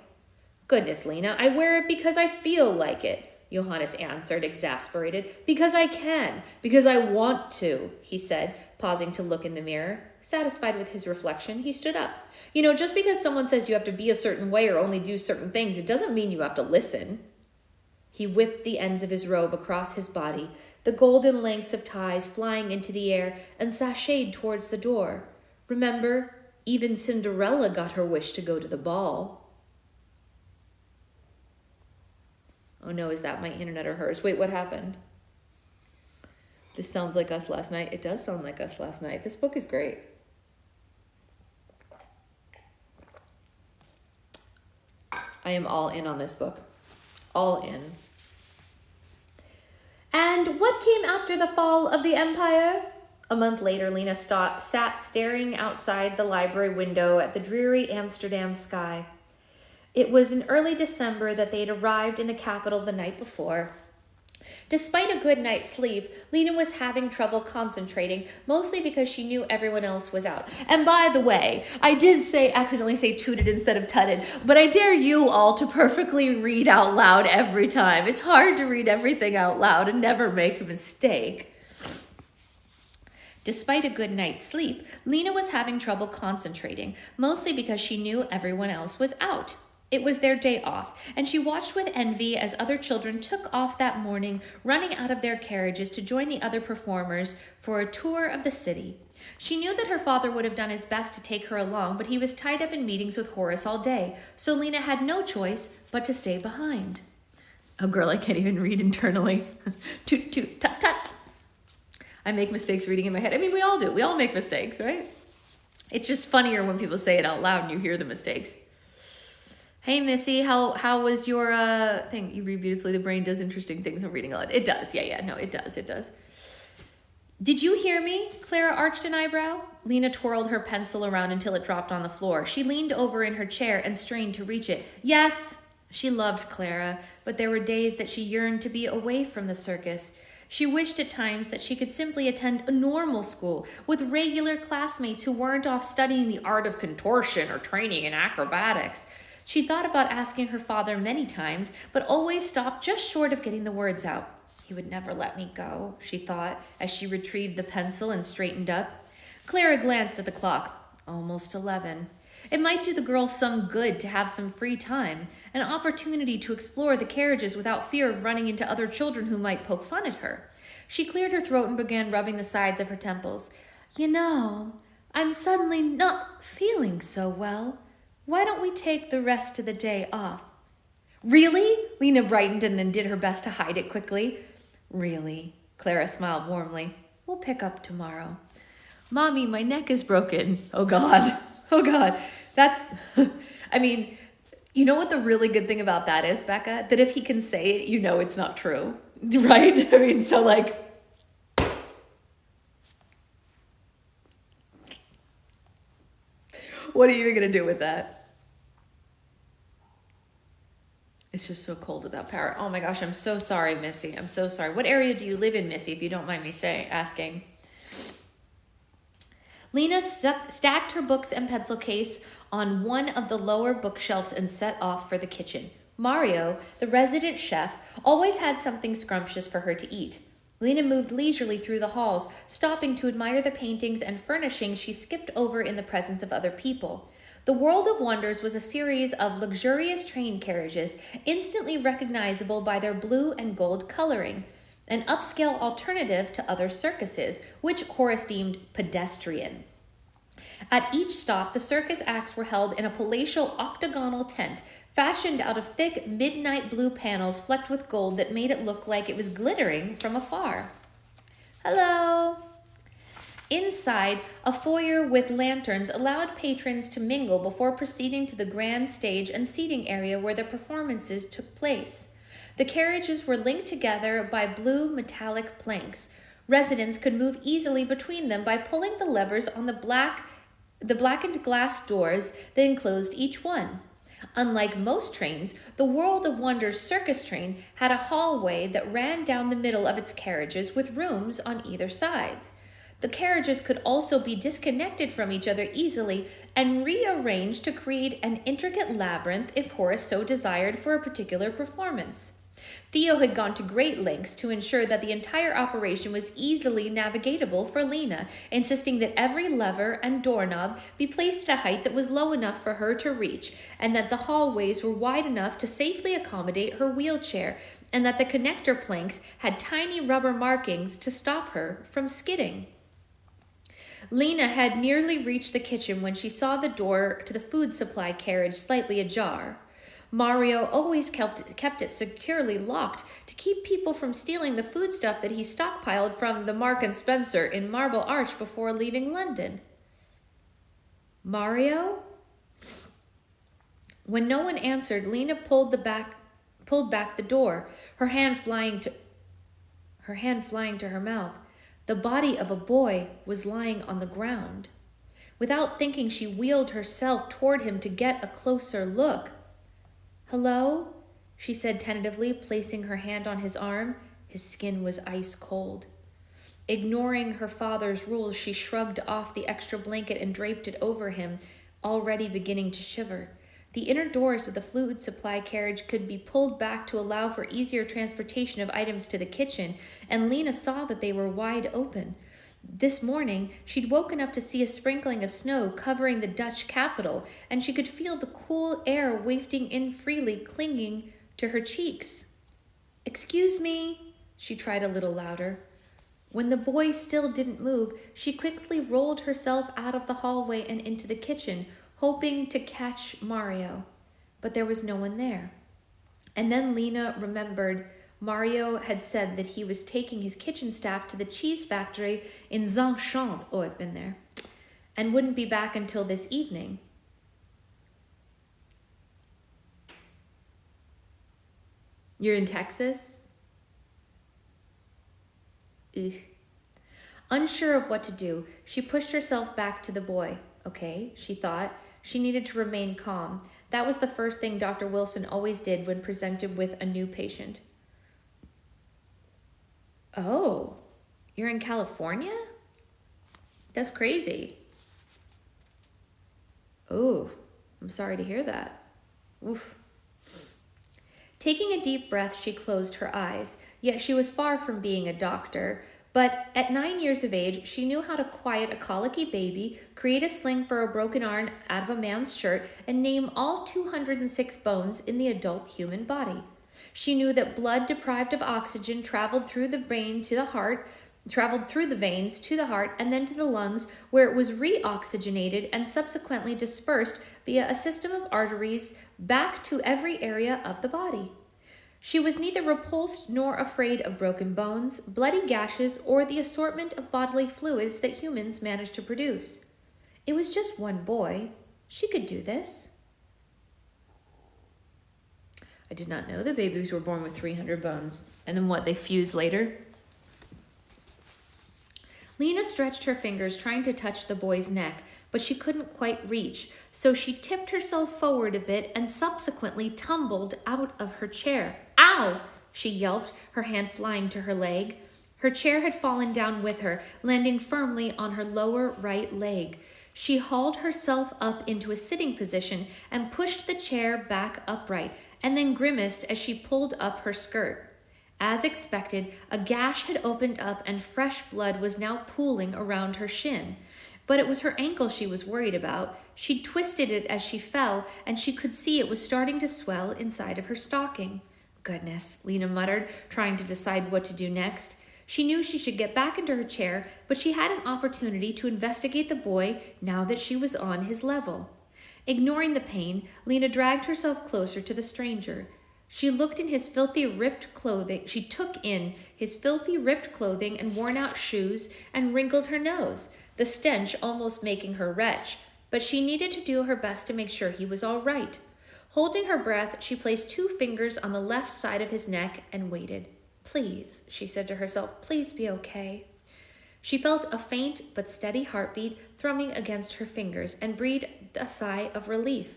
S2: Goodness, Lena, I wear it because I feel like it, Johannes answered, exasperated. Because I can, because I want to, he said, pausing to look in the mirror. Satisfied with his reflection, he stood up. You know, just because someone says you have to be a certain way or only do certain things, it doesn't mean you have to listen. He whipped the ends of his robe across his body, the golden lengths of ties flying into the air, and sashayed towards the door. Remember, even Cinderella got her wish to go to the ball. Oh no, is that my internet or hers? Wait, what happened? This sounds like us last night. It does sound like us last night. This book is great. I am all in on this book. All in. And what came after the fall of the empire? A month later, Lena sat staring outside the library window at the dreary Amsterdam sky. It was in early December that they had arrived in the capital the night before. Despite a good night's sleep, Lena was having trouble concentrating, mostly because she knew everyone else was out. And by the way, I did accidentally say tooted instead of tutted, but I dare you all to perfectly read out loud every time. It's hard to read everything out loud and never make a mistake. Despite a good night's sleep, Lena was having trouble concentrating, mostly because she knew everyone else was out. It was their day off, and she watched with envy as other children took off that morning, running out of their carriages to join the other performers for a tour of the city. She knew that her father would have done his best to take her along, but he was tied up in meetings with Horace all day, so Lena had no choice but to stay behind. Oh, girl, I can't even read internally. Toot, toot, tut, tut. I make mistakes reading in my head. I mean, we all do. We all make mistakes, right? It's just funnier when people say it out loud and you hear the mistakes. Hey, Missy, how was your thing? You read beautifully. The brain does interesting things when reading aloud. It does. Yeah. No, it does. It does. Did you hear me? Clara arched an eyebrow. Lena twirled her pencil around until it dropped on the floor. She leaned over in her chair and strained to reach it. Yes. She loved Clara, but there were days that she yearned to be away from the circus. She wished at times that she could simply attend a normal school with regular classmates who weren't off studying the art of contortion or training in acrobatics. She thought about asking her father many times, but always stopped just short of getting the words out. He would never let me go, she thought, as she retrieved the pencil and straightened up. Clara glanced at the clock. Almost 11. It might do the girl some good to have some free time, an opportunity to explore the carriages without fear of running into other children who might poke fun at her. She cleared her throat and began rubbing the sides of her temples. You know, I'm suddenly not feeling so well. Why don't we take the rest of the day off? Really? Lena brightened and then did her best to hide it quickly. Really? Clara smiled warmly. We'll pick up tomorrow. Mommy, my neck is broken. Oh, God. Oh, God. That's, I mean, you know what the really good thing about that is, Becca? That if he can say it, you know it's not true. Right? I mean, so like, what are you going to do with that? It's just so cold without power. Oh my gosh, I'm so sorry, Missy. I'm so sorry. What area do you live in, Missy, if you don't mind me asking? Lena stacked her books and pencil case on one of the lower bookshelves and set off for the kitchen. Mario, the resident chef, always had something scrumptious for her to eat. Lena moved leisurely through the halls, stopping to admire the paintings and furnishings she skipped over in the presence of other people. The World of Wonders was a series of luxurious train carriages, instantly recognizable by their blue and gold coloring, an upscale alternative to other circuses, which Horace deemed pedestrian. At each stop, the circus acts were held in a palatial octagonal tent, fashioned out of thick midnight blue panels flecked with gold that made it look like it was glittering from afar. Hello! Inside, a foyer with lanterns allowed patrons to mingle before proceeding to the grand stage and seating area where the performances took place. The carriages were linked together by blue metallic planks. Residents could move easily between them by pulling the levers on the blackened glass doors that enclosed each one. Unlike most trains, the World of Wonders circus train had a hallway that ran down the middle of its carriages with rooms on either side. The carriages could also be disconnected from each other easily and rearranged to create an intricate labyrinth if Horace so desired for a particular performance. Theo had gone to great lengths to ensure that the entire operation was easily navigatable for Lena, insisting that every lever and doorknob be placed at a height that was low enough for her to reach, and that the hallways were wide enough to safely accommodate her wheelchair, and that the connector planks had tiny rubber markings to stop her from skidding. Lena had nearly reached the kitchen when she saw the door to the food supply carriage slightly ajar. Mario always kept it securely locked to keep people from stealing the foodstuff that he stockpiled from the Mark and Spencer in Marble Arch before leaving London. Mario? When no one answered, Lena pulled back the door, her hand flying to her mouth. The body of a boy was lying on the ground. Without thinking, she wheeled herself toward him to get a closer look. Hello? She said tentatively, placing her hand on his arm. His skin was ice cold. Ignoring her father's rules, she shrugged off the extra blanket and draped it over him, already beginning to shiver. The inner doors of the food supply carriage could be pulled back to allow for easier transportation of items to the kitchen, and Lena saw that they were wide open. This morning, she'd woken up to see a sprinkling of snow covering the Dutch capital, and she could feel the cool air wafting in freely, clinging to her cheeks. Excuse me, she tried a little louder. When the boy still didn't move, she quickly rolled herself out of the hallway and into the kitchen, hoping to catch Mario. But there was no one there. And then Lena remembered Mario had said that he was taking his kitchen staff to the cheese factory in Zangchamps. Oh, I've been there. And wouldn't be back until this evening. You're in Texas? Ugh. Unsure of what to do, she pushed herself back to the boy. Okay, she thought. She needed to remain calm. That was the first thing Dr. Wilson always did when presented with a new patient. Oh, you're in California? That's crazy. Oh, I'm sorry to hear that. Oof. Taking a deep breath, she closed her eyes. Yet she was far from being a doctor. But at 9 years of age, she knew how to quiet a colicky baby, create a sling for a broken arm out of a man's shirt, and name all 206 bones in the adult human body. She knew that blood deprived of oxygen traveled through the veins to the heart, and then to the lungs, where it was re-oxygenated and subsequently dispersed via a system of arteries back to every area of the body. She was neither repulsed nor afraid of broken bones, bloody gashes, or the assortment of bodily fluids that humans manage to produce. It was just one boy. She could do this. I did not know that babies were born with 300 bones. And then what, they fuse later? Lena stretched her fingers, trying to touch the boy's neck, but she couldn't quite reach, so she tipped herself forward a bit and subsequently tumbled out of her chair. Ow! She yelped, her hand flying to her leg. Her chair had fallen down with her, landing firmly on her lower right leg. She hauled herself up into a sitting position and pushed the chair back upright, and then grimaced as she pulled up her skirt. As expected, a gash had opened up and fresh blood was now pooling around her shin. But it was her ankle she was worried about. She'd twisted it as she fell, and she could see it was starting to swell inside of her stocking. Goodness, Lena muttered, trying to decide what to do next. She knew she should get back into her chair, but she had an opportunity to investigate the boy now that she was on his level. Ignoring the pain, Lena dragged herself closer to the stranger. She looked in his filthy, ripped clothing. She took in his filthy, ripped clothing and worn-out shoes and wrinkled her nose, the stench almost making her retch. But she needed to do her best to make sure he was all right. Holding her breath, she placed 2 fingers on the left side of his neck and waited. Please, she said to herself, please be okay. She felt a faint but steady heartbeat thrumming against her fingers and breathed a sigh of relief.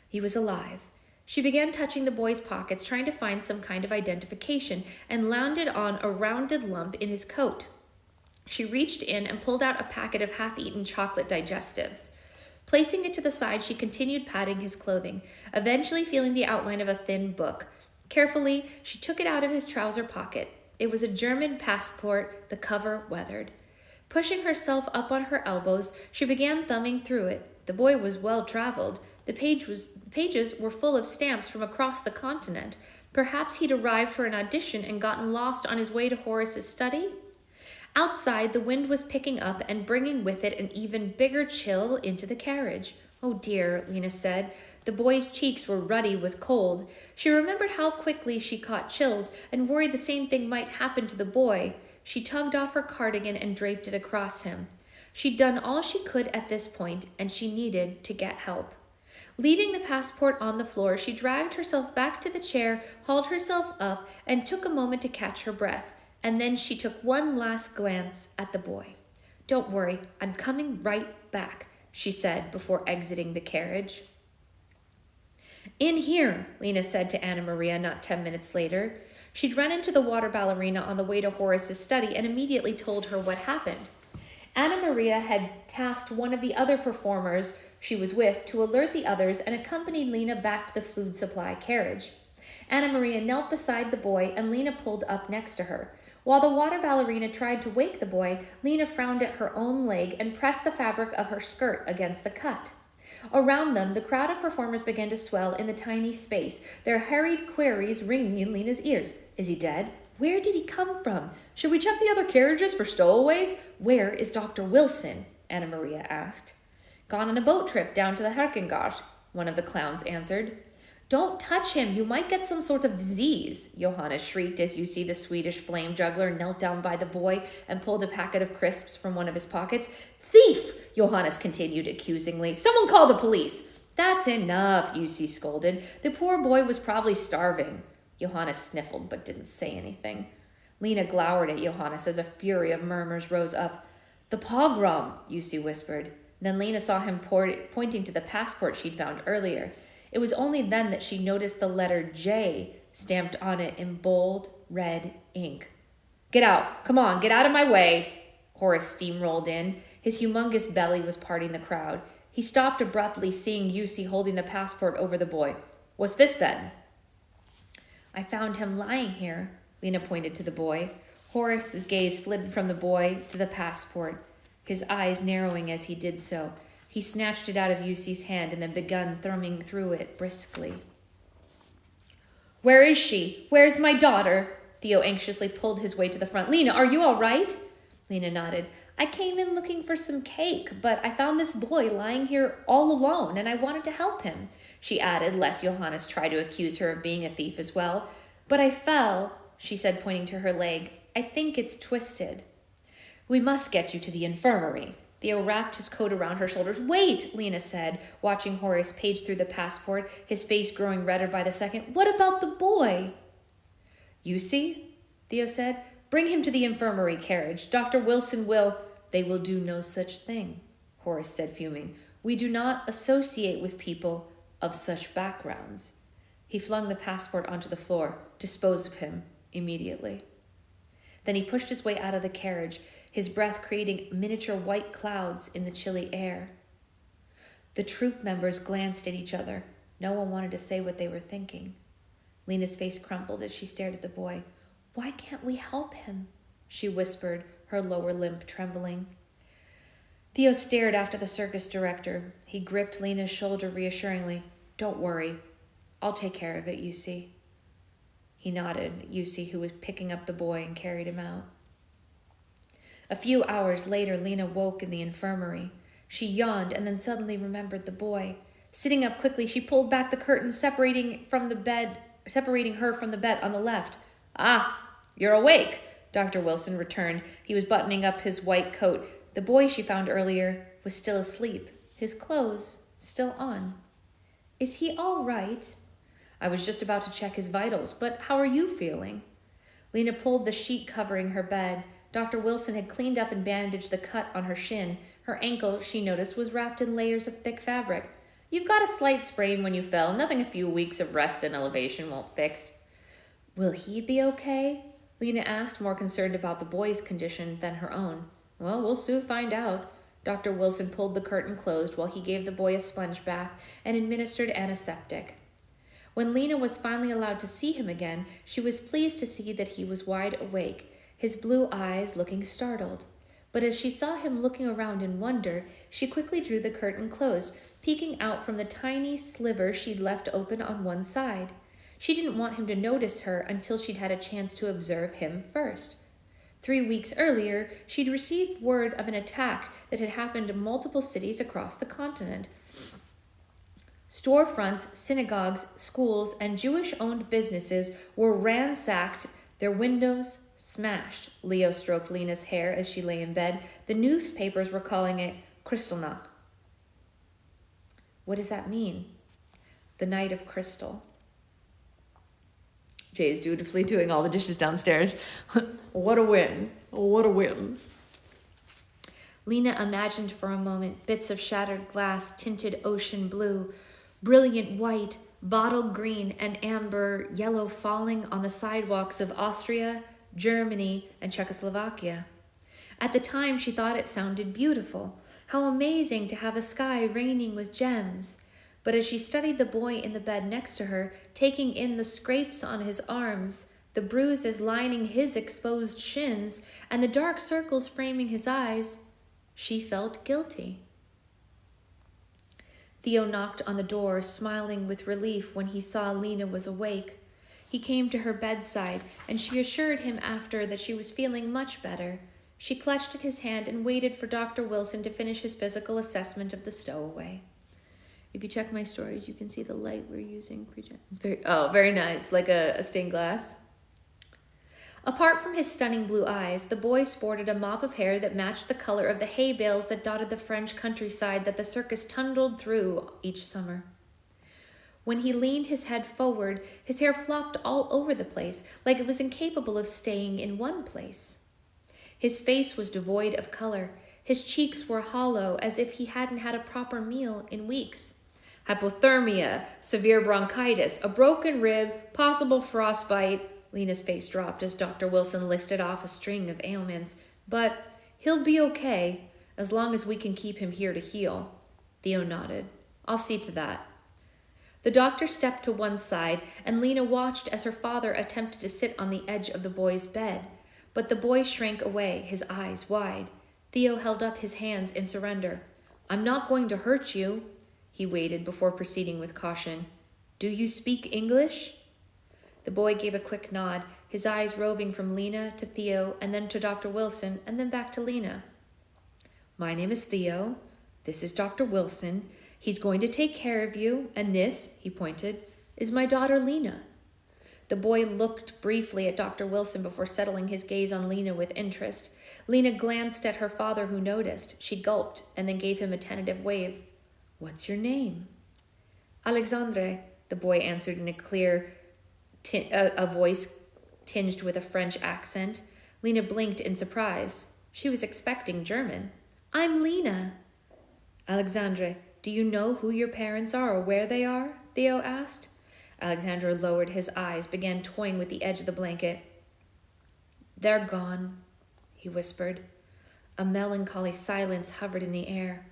S2: He was alive. She began touching the boy's pockets, trying to find some kind of identification, and landed on a rounded lump in his coat. She reached in and pulled out a packet of half-eaten chocolate digestives. Placing it to the side, she continued patting his clothing, eventually feeling the outline of a thin book. Carefully, she took it out of his trouser pocket. It was a German passport, the cover weathered. Pushing herself up on her elbows, she began thumbing through it. The boy was well-traveled. The pages were full of stamps from across the continent. Perhaps he'd arrived for an audition and gotten lost on his way to Horace's study? Outside, the wind was picking up and bringing with it an even bigger chill into the carriage. Oh dear, Lena said. The boy's cheeks were ruddy with cold. She remembered how quickly she caught chills and worried the same thing might happen to the boy. She tugged off her cardigan and draped it across him. She'd done all she could at this point, and she needed to get help. Leaving the passport on the floor, she dragged herself back to the chair, hauled herself up, and took a moment to catch her breath. And then she took one last glance at the boy. Don't worry, I'm coming right back, she said before exiting the carriage. In here, Lena said to Anna Maria not 10 minutes later. She'd run into the water ballerina on the way to Horace's study and immediately told her what happened. Anna Maria had tasked one of the other performers she was with to alert the others and accompanied Lena back to the food supply carriage. Anna Maria knelt beside the boy and Lena pulled up next to her. While the water ballerina tried to wake the boy, Lena frowned at her own leg and pressed the fabric of her skirt against the cut. Around them, the crowd of performers began to swell in the tiny space, their hurried queries ringing in Lena's ears. Is he dead? Where did he come from? Should we check the other carriages for stowaways? Where is Dr. Wilson? Anna Maria asked. Gone on a boat trip down to the Herkengaard, one of the clowns answered. Don't touch him, you might get some sort of disease, Johannes shrieked as you see the Swedish flame juggler knelt down by the boy and pulled a packet of crisps from one of his pockets. Thief, Johannes continued accusingly. Someone call the police. That's enough, Jussi scolded. The poor boy was probably starving. Johannes sniffled but didn't say anything. Lena glowered at Johannes as a fury of murmurs rose up. The pogrom, Jussi whispered. Then Lena saw him pointing to the passport she'd found earlier. It was only then that she noticed the letter J stamped on it in bold red ink. Get out. Come on, get out of my way. Horace steamrolled in. His humongous belly was parting the crowd. He stopped abruptly, seeing Jussi holding the passport over the boy. What's this then? I found him lying here, Lena pointed to the boy. Horace's gaze flitted from the boy to the passport, his eyes narrowing as he did so. He snatched it out of Jussi's hand and then began thumbing through it briskly. Where is she? Where's my daughter? Theo anxiously pulled his way to the front. Lena, are you all right? Lena nodded. I came in looking for some cake, but I found this boy lying here all alone, and I wanted to help him, she added, lest Johannes try to accuse her of being a thief as well. But I fell, she said, pointing to her leg. I think it's twisted. We must get you to the infirmary. Theo wrapped his coat around her shoulders. Wait, Lena said, watching Horace page through the passport, his face growing redder by the second. What about the boy? Jussi, Theo said. Bring him to the infirmary carriage. Dr. Wilson will... They will do no such thing, Horace said, fuming. We do not associate with people of such backgrounds. He flung the passport onto the floor, disposed of him immediately. Then he pushed his way out of the carriage, his breath creating miniature white clouds in the chilly air. The troop members glanced at each other. No one wanted to say what they were thinking. Lena's face crumpled as she stared at the boy. Why can't we help him? She whispered, her lower lip trembling. Theo stared after the circus director. He gripped Lena's shoulder reassuringly. Don't worry. I'll take care of it, Jussi. He nodded at Jussi, who was picking up the boy and carried him out. A few hours later, Lena woke in the infirmary. She yawned and then suddenly remembered the boy. Sitting up quickly, she pulled back the curtain, separating her from the bed on the left. Ah, you're awake, Dr. Wilson returned. He was buttoning up his white coat. The boy she found earlier was still asleep, his clothes still on. Is he all right? I was just about to check his vitals, but how are you feeling? Lena pulled the sheet covering her bed. Dr. Wilson had cleaned up and bandaged the cut on her shin. Her ankle, she noticed, was wrapped in layers of thick fabric. You've got a slight sprain when you fell. Nothing a few weeks of rest and elevation won't fix. Will he be okay? Lena asked, more concerned about the boy's condition than her own. Well, we'll soon find out. Dr. Wilson pulled the curtain closed while he gave the boy a sponge bath and administered antiseptic. When Lena was finally allowed to see him again, she was pleased to see that he was wide awake, his blue eyes looking startled. But as she saw him looking around in wonder, she quickly drew the curtain closed, peeking out from the tiny sliver she'd left open on one side. She didn't want him to notice her until she'd had a chance to observe him first. 3 weeks earlier, she'd received word of an attack that had happened in multiple cities across the continent. Storefronts, synagogues, schools, and Jewish-owned businesses were ransacked, their windows smashed. Leo stroked Lena's hair as she lay in bed. The newspapers were calling it Kristallnacht. What does that mean? The night of crystal. Jay is dutifully doing all the dishes downstairs. What a win. What a win. Lena imagined for a moment bits of shattered glass tinted ocean blue, brilliant white, bottle green, and amber yellow falling on the sidewalks of Austria, Germany, and Czechoslovakia. At the time, she thought it sounded beautiful. How amazing to have the sky raining with gems. But as she studied the boy in the bed next to her, taking in the scrapes on his arms, the bruises lining his exposed shins, and the dark circles framing his eyes, she felt guilty. Theo knocked on the door, smiling with relief when he saw Lena was awake. He came to her bedside, and she assured him after that she was feeling much better. She clutched at his hand and waited for Dr. Wilson to finish his physical assessment of the stowaway. If you check my stories, you can see the light we're using. It's very nice, like a stained glass. Apart from his stunning blue eyes, the boy sported a mop of hair that matched the color of the hay bales that dotted the French countryside that the circus tunneled through each summer. When he leaned his head forward, his hair flopped all over the place, like it was incapable of staying in one place. His face was devoid of color. His cheeks were hollow, as if he hadn't had a proper meal in weeks. Hypothermia, severe bronchitis, a broken rib, possible frostbite. Lena's face dropped as Dr. Wilson listed off a string of ailments. But he'll be okay, as long as we can keep him here to heal. Theo nodded. I'll see to that. The doctor stepped to one side, and Lena watched as her father attempted to sit on the edge of the boy's bed. But the boy shrank away, his eyes wide. Theo held up his hands in surrender. I'm not going to hurt you. He waited before proceeding with caution. Do you speak English? The boy gave a quick nod, his eyes roving from Lena to Theo, and then to Dr. Wilson, and then back to Lena. My name is Theo. This is Dr. Wilson. He's going to take care of you, and this, he pointed, is my daughter Lena. The boy looked briefly at Dr. Wilson before settling his gaze on Lena with interest. Lena glanced at her father, who noticed. She gulped and then gave him a tentative wave. What's your name? Alexandre, the boy answered in a clear a voice tinged with a French accent. Lena blinked in surprise. She was expecting German. I'm Lena. Alexandre, do you know who your parents are or where they are? Theo asked. Alexandre lowered his eyes, began toying with the edge of the blanket. They're gone, he whispered. A melancholy silence hovered in the air.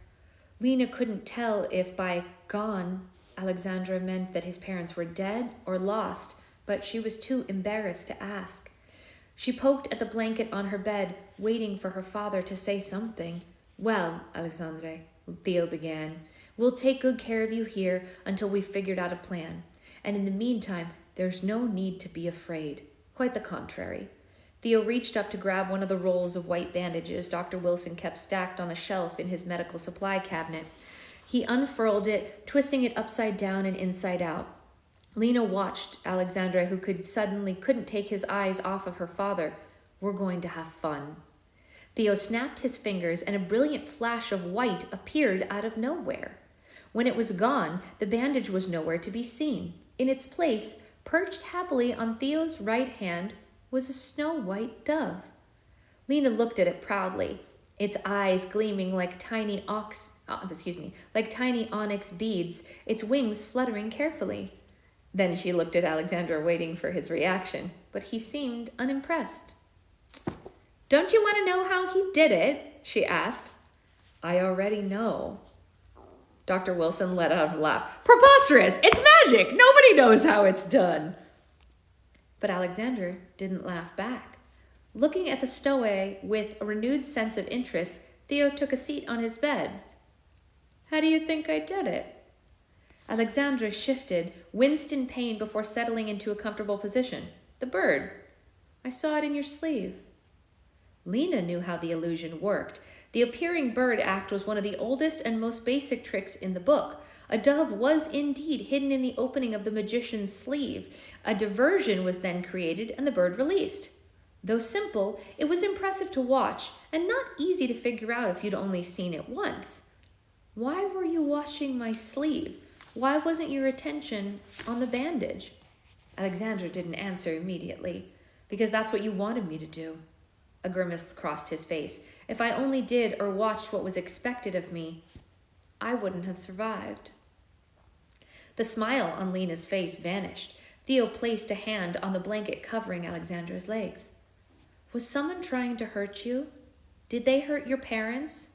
S2: Lena couldn't tell if by gone Alexandre meant that his parents were dead or lost, but she was too embarrassed to ask. She poked at the blanket on her bed, waiting for her father to say something. Well, Alexandre, Theo began, we'll take good care of you here until we've figured out a plan. And in the meantime, there's no need to be afraid. Quite the contrary. Theo reached up to grab one of the rolls of white bandages Dr. Wilson kept stacked on the shelf in his medical supply cabinet. He unfurled it, twisting it upside down and inside out. Lena watched Alexandra, who couldn't take his eyes off of her father. We're going to have fun. Theo snapped his fingers, and a brilliant flash of white appeared out of nowhere. When it was gone, the bandage was nowhere to be seen. In its place, perched happily on Theo's right hand, was a snow-white dove. Lena looked at it proudly, its eyes gleaming like tiny onyx beads, its wings fluttering carefully. Then she looked at Alexandra, waiting for his reaction, but he seemed unimpressed. Don't you want to know how he did it? She asked. I already know. Dr. Wilson let out a laugh. Preposterous! It's magic! Nobody knows how it's done. But Alexander didn't laugh back. Looking at the stowaway with a renewed sense of interest, Theo took a seat on his bed. How do you think I did it? Alexandra shifted, winced in pain before settling into a comfortable position. The bird. I saw it in your sleeve. Lena knew how the illusion worked. The appearing bird act was one of the oldest and most basic tricks in the book. A dove was indeed hidden in the opening of the magician's sleeve. A diversion was then created and the bird released. Though simple, it was impressive to watch and not easy to figure out if you'd only seen it once. Why were you watching my sleeve? Why wasn't your attention on the bandage? Alexandra didn't answer immediately. Because that's what you wanted me to do. A grimace crossed his face. If I only did or watched what was expected of me, I wouldn't have survived. The smile on Lena's face vanished. Theo placed a hand on the blanket covering Alexandra's legs. Was someone trying to hurt you? Did they hurt your parents?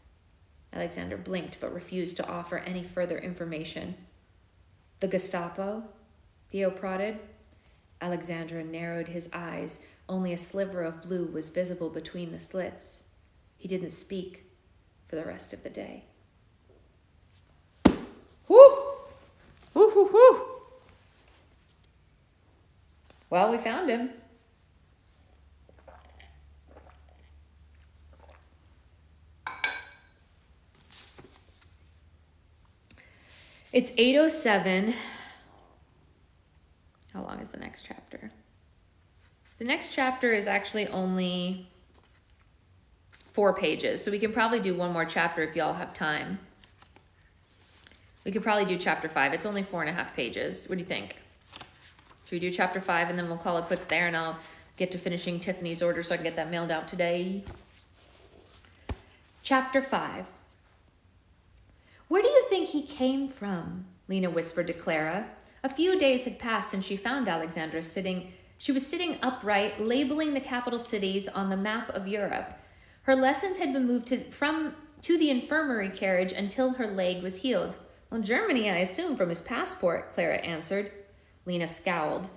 S2: Alexander blinked but refused to offer any further information. The Gestapo? Theo prodded. Alexandra narrowed his eyes. Only a sliver of blue was visible between the slits. He didn't speak for the rest of the day. Whoo! Whoo, whoo, whoo! Well, we found him. It's 8:07. How long is the next chapter? The next chapter is actually only 4 pages, so we can probably do one more chapter if y'all have time. We could probably do chapter 5. It's only 4.5 pages. What do you think? Should we do chapter 5 and then we'll call it quits there, and I'll get to finishing Tiffany's order so I can get that mailed out today? Chapter 5. Where do you think he came from? Lena whispered to Clara. A few days had passed since she found Alexandra sitting. She was sitting upright, labeling the capital cities on the map of Europe. Her lessons had been moved to the infirmary carriage until her leg was healed. Well, Germany, I assume, from his passport, Clara answered. Lena scowled.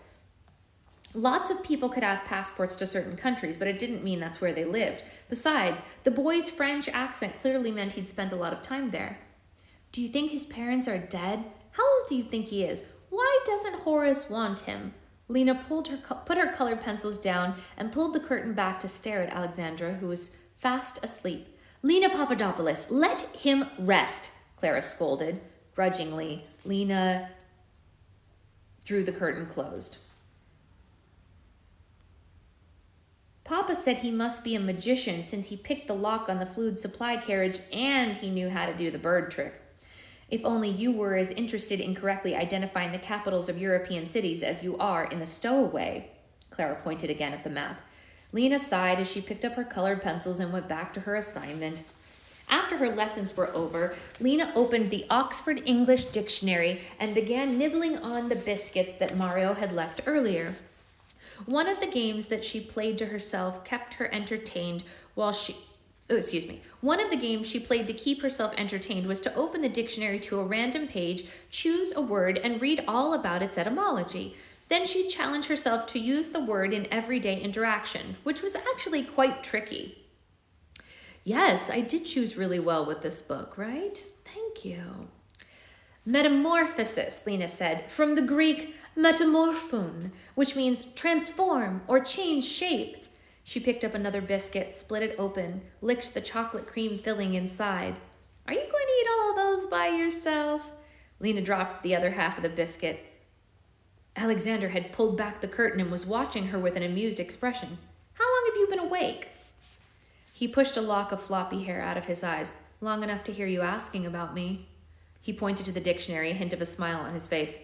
S2: Lots of people could have passports to certain countries, but it didn't mean that's where they lived. Besides, the boy's French accent clearly meant he'd spent a lot of time there. Do you think his parents are dead? How old do you think he is? Why doesn't Horace want him? Lena put her colored pencils down and pulled the curtain back to stare at Alexandra, who was fast asleep. Lena Papadopoulos, let him rest, Clara scolded. Grudgingly, Lena drew the curtain closed. Papa said he must be a magician since he picked the lock on the food supply carriage and he knew how to do the bird trick. If only you were as interested in correctly identifying the capitals of European cities as you are in the stowaway. Clara pointed again at the map. Lena sighed as she picked up her colored pencils and went back to her assignment. After her lessons were over, Lena opened the Oxford English Dictionary and began nibbling on the biscuits that Mario had left earlier. One of the games that she played to herself kept her entertained One of the games she played to keep herself entertained was to open the dictionary to a random page, choose a word, and read all about its etymology. Then she'd challenge herself to use the word in everyday interaction, which was actually quite tricky. Yes, I did choose really well with this book, right? Thank you. Metamorphosis, Lena said, from the Greek metamorphon, which means transform or change shape. She picked up another biscuit, split it open, licked the chocolate cream filling inside. Are you going to eat all of those by yourself? Lena dropped the other half of the biscuit. Alexander had pulled back the curtain and was watching her with an amused expression. How long have you been awake? He pushed a lock of floppy hair out of his eyes. Long enough to hear you asking about me. He pointed to the dictionary, a hint of a smile on his face.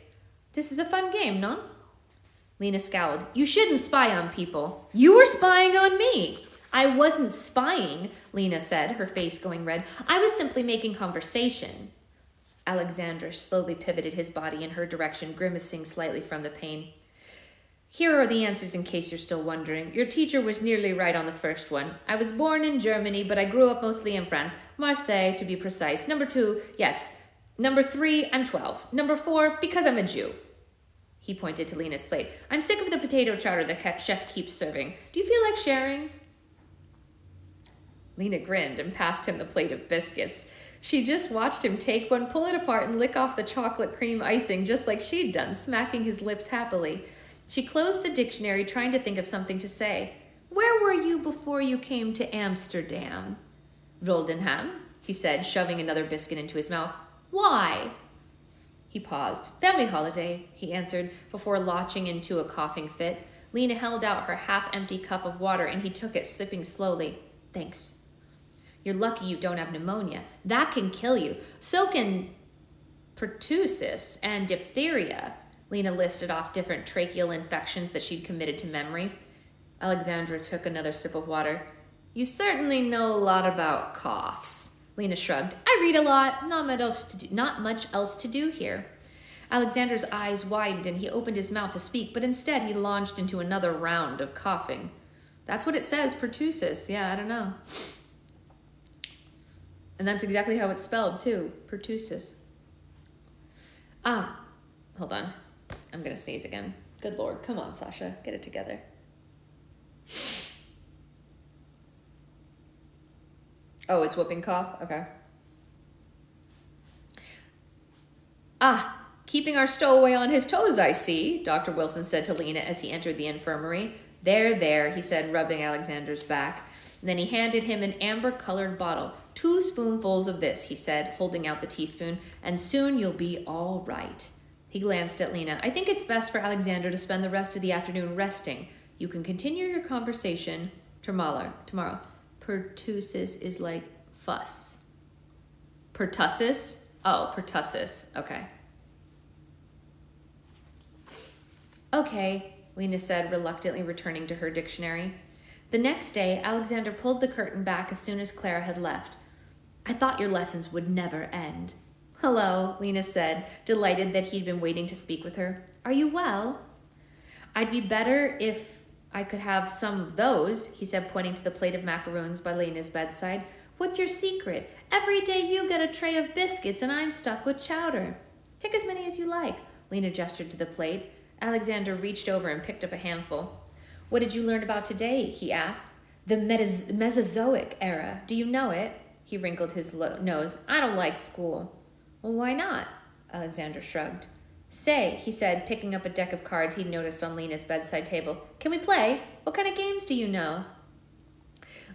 S2: This is a fun game, no? Lena scowled. You shouldn't spy on people. You were spying on me. I wasn't spying, Lena said, her face going red. I was simply making conversation. Alexander slowly pivoted his body in her direction, grimacing slightly from the pain. Here are the answers in case you're still wondering. Your teacher was nearly right on the first one. I was born in Germany, but I grew up mostly in France. Marseille, to be precise. Number 2, yes. Number 3, I'm 12. Number 4, because I'm a Jew. He pointed to Lena's plate. I'm sick of the potato chowder the chef keeps serving. Do you feel like sharing? Lena grinned and passed him the plate of biscuits. She just watched him take one, pull it apart, and lick off the chocolate cream icing just like she'd done, smacking his lips happily. She closed the dictionary, trying to think of something to say. Where were you before you came to Amsterdam? Roldenham, he said, shoving another biscuit into his mouth. Why? He paused. Family holiday, he answered, before launching into a coughing fit. Lena held out her half-empty cup of water, and he took it, sipping slowly. Thanks. You're lucky you don't have pneumonia. That can kill you. So can pertussis and diphtheria. Lena listed off different tracheal infections that she'd committed to memory. Alexandra took another sip of water. You certainly know a lot about coughs. Lena shrugged. I read a lot. Not much else to do here. Alexander's eyes widened and he opened his mouth to speak, but instead he launched into another round of coughing. That's what it says, pertussis. Yeah, I don't know. And that's exactly how it's spelled, too. Pertussis. Hold on. I'm going to sneeze again. Good Lord. Come on, Sasha. Get it together. Oh, it's whooping cough? Okay. keeping our stowaway on his toes, I see, Dr. Wilson said to Lena as he entered the infirmary. There, he said, rubbing Alexander's back. And then he handed him an amber-colored bottle. 2 spoonfuls of this, he said, holding out the teaspoon, and soon you'll be all right. He glanced at Lena. I think it's best for Alexander to spend the rest of the afternoon resting. You can continue your conversation tomorrow. Pertussis is like fuss. Pertussis? Oh, pertussis. Okay. Okay, Lena said, reluctantly returning to her dictionary. The next day, Alexander pulled the curtain back as soon as Clara had left. I thought your lessons would never end. Hello, Lena said, delighted that he'd been waiting to speak with her. Are you well? I'd be better if I could have some of those, he said, pointing to the plate of macaroons by Lena's bedside. What's your secret? Every day you get a tray of biscuits and I'm stuck with chowder. Take as many as you like. Lena gestured to the plate. Alexander reached over and picked up a handful. What did you learn about today? He asked. The Mesozoic era. Do you know it? He wrinkled his nose. I don't like school. Well, why not? Alexander shrugged. Say, he said, picking up a deck of cards he'd noticed on Lena's bedside table. Can we play? What kind of games do you know?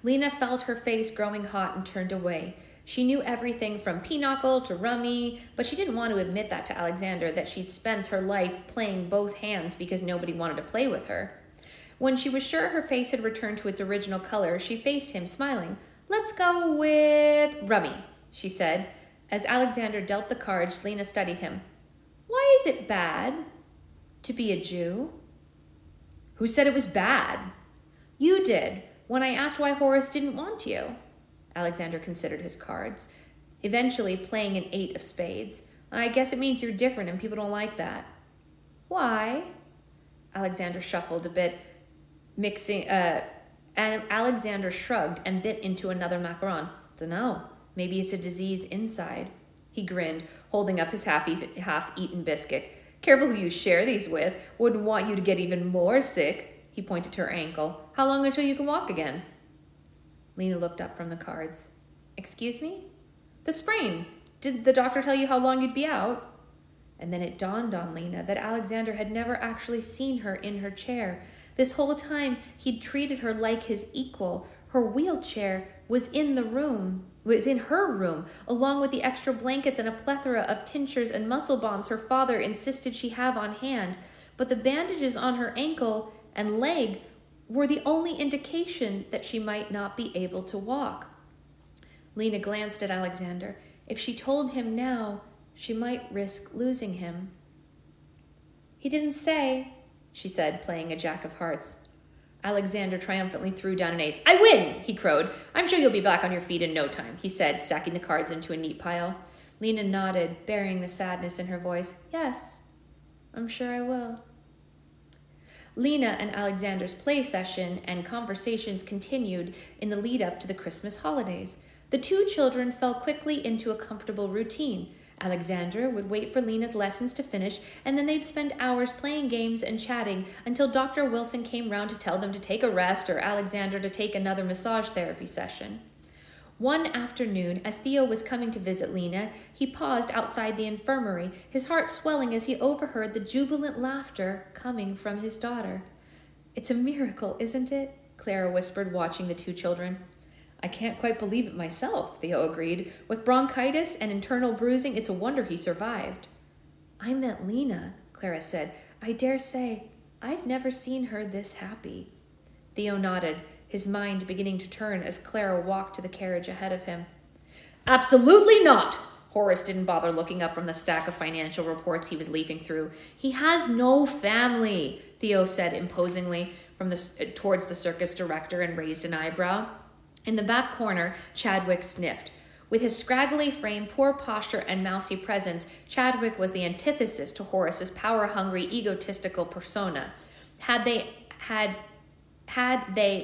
S2: Lena felt her face growing hot and turned away. She knew everything from pinochle to rummy, but she didn't want to admit that to Alexander, that she'd spent her life playing both hands because nobody wanted to play with her. When she was sure her face had returned to its original color, she faced him, smiling. Let's go with rummy, she said. As Alexander dealt the cards, Lena studied him. Why is it bad to be a Jew? Who said it was bad? You did, when I asked why Horace didn't want you. Alexander considered his cards, eventually playing an 8 of spades. I guess it means you're different and people don't like that. Why? Alexander shuffled a bit, and Alexander shrugged and bit into another macaron. Dunno, maybe it's a disease inside. He grinned, holding up his half-eaten biscuit. Careful who you share these with. Wouldn't want you to get even more sick. He pointed to her ankle. How long until you can walk again? Lena looked up from the cards. Excuse me? The sprain. Did the doctor tell you how long you'd be out? And then it dawned on Lena that Alexander had never actually seen her in her chair. This whole time, he'd treated her like his equal. Her wheelchair was in her room, along with the extra blankets and a plethora of tinctures and muscle bombs her father insisted she have on hand. But the bandages on her ankle and leg were the only indication that she might not be able to walk. Lena glanced at Alexander. If she told him now, she might risk losing him. He didn't say, she said, playing a jack of hearts. Alexander triumphantly threw down an ace. I win, he crowed. I'm sure you'll be back on your feet in no time, he said, stacking the cards into a neat pile. Lena nodded, burying the sadness in her voice. Yes, I'm sure I will. Lena and Alexander's play session and conversations continued in the lead-up to the Christmas holidays. The 2 children fell quickly into a comfortable routine. Alexander would wait for Lena's lessons to finish, and then they'd spend hours playing games and chatting until Dr. Wilson came round to tell them to take a rest or Alexander to take another massage therapy session. One afternoon, as Theo was coming to visit Lena, he paused outside the infirmary, his heart swelling as he overheard the jubilant laughter coming from his daughter. It's a miracle, isn't it? Clara whispered, watching the 2 children. I can't quite believe it myself, Theo agreed. With bronchitis and internal bruising, it's a wonder he survived. I meant Lena, Clara said. I dare say I've never seen her this happy. Theo nodded, his mind beginning to turn as Clara walked to the carriage ahead of him. Absolutely not! Horace didn't bother looking up from the stack of financial reports he was leafing through. He has no family, Theo said imposingly towards the circus director and raised an eyebrow. In the back corner, Chadwick sniffed. With his scraggly frame, poor posture, and mousy presence, Chadwick was the antithesis to Horace's power-hungry, egotistical persona. Had they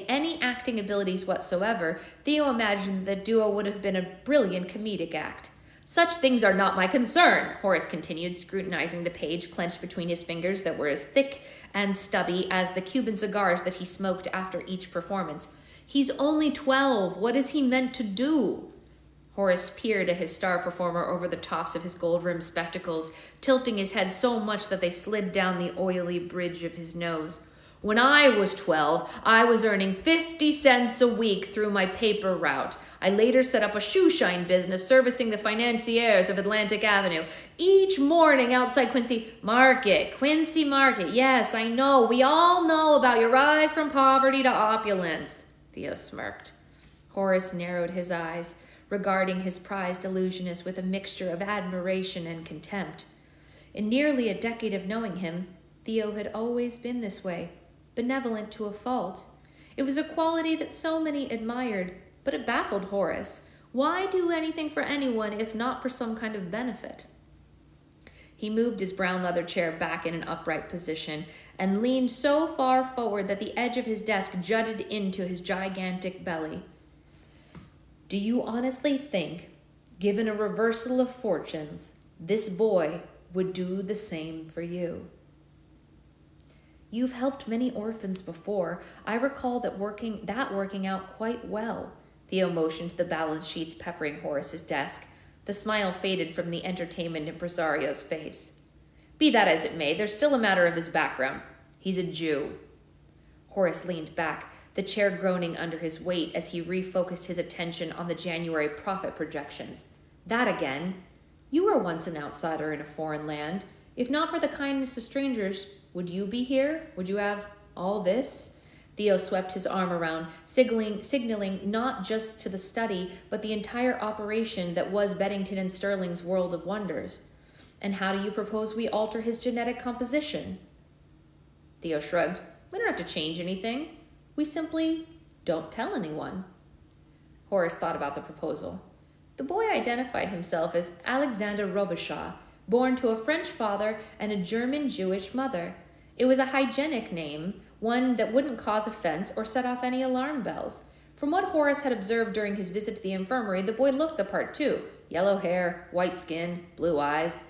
S2: any acting abilities whatsoever, Theo imagined the duo would have been a brilliant comedic act. Such things are not my concern, Horace continued, scrutinizing the page clenched between his fingers that were as thick and stubby as the Cuban cigars that he smoked after each performance. He's only 12. What is he meant to do? Horace peered at his star performer over the tops of his gold-rimmed spectacles, tilting his head so much that they slid down the oily bridge of his nose. When I was 12, I was earning 50 cents a week through my paper route. I later set up a shoeshine business servicing the financiers of Atlantic Avenue. Each morning outside Quincy Market. Yes, I know. We all know about your rise from poverty to opulence. Theo smirked. Horace narrowed his eyes, regarding his prized illusionist with a mixture of admiration and contempt. In nearly a decade of knowing him, Theo had always been this way, benevolent to a fault. It was a quality that so many admired, but it baffled Horace. Why do anything for anyone if not for some kind of benefit? He moved his brown leather chair back in an upright position and leaned so far forward that the edge of his desk jutted into his gigantic belly. Do you honestly think, given a reversal of fortunes, this boy would do the same for you? You've helped many orphans before. I recall that working out quite well. Theo motioned to the balance sheets peppering Horace's desk. The smile faded from the entertainment impresario's face. Be that as it may, there's still a matter of his background. He's a Jew. Horace leaned back, the chair groaning under his weight as he refocused his attention on the January profit projections. That again. You were once an outsider in a foreign land. If not for the kindness of strangers, would you be here? Would you have all this? Theo swept his arm around, signaling not just to the study, but the entire operation that was Beddington and Sterling's world of wonders. And how do you propose we alter his genetic composition? Theo shrugged. We don't have to change anything. We simply don't tell anyone. Horace thought about the proposal. The boy identified himself as Alexander Robichaud, born to a French father and a German Jewish mother. It was a hygienic name, one that wouldn't cause offense or set off any alarm bells. From what Horace had observed during his visit to the infirmary, the boy looked the part too. Yellow hair, white skin, blue eyes.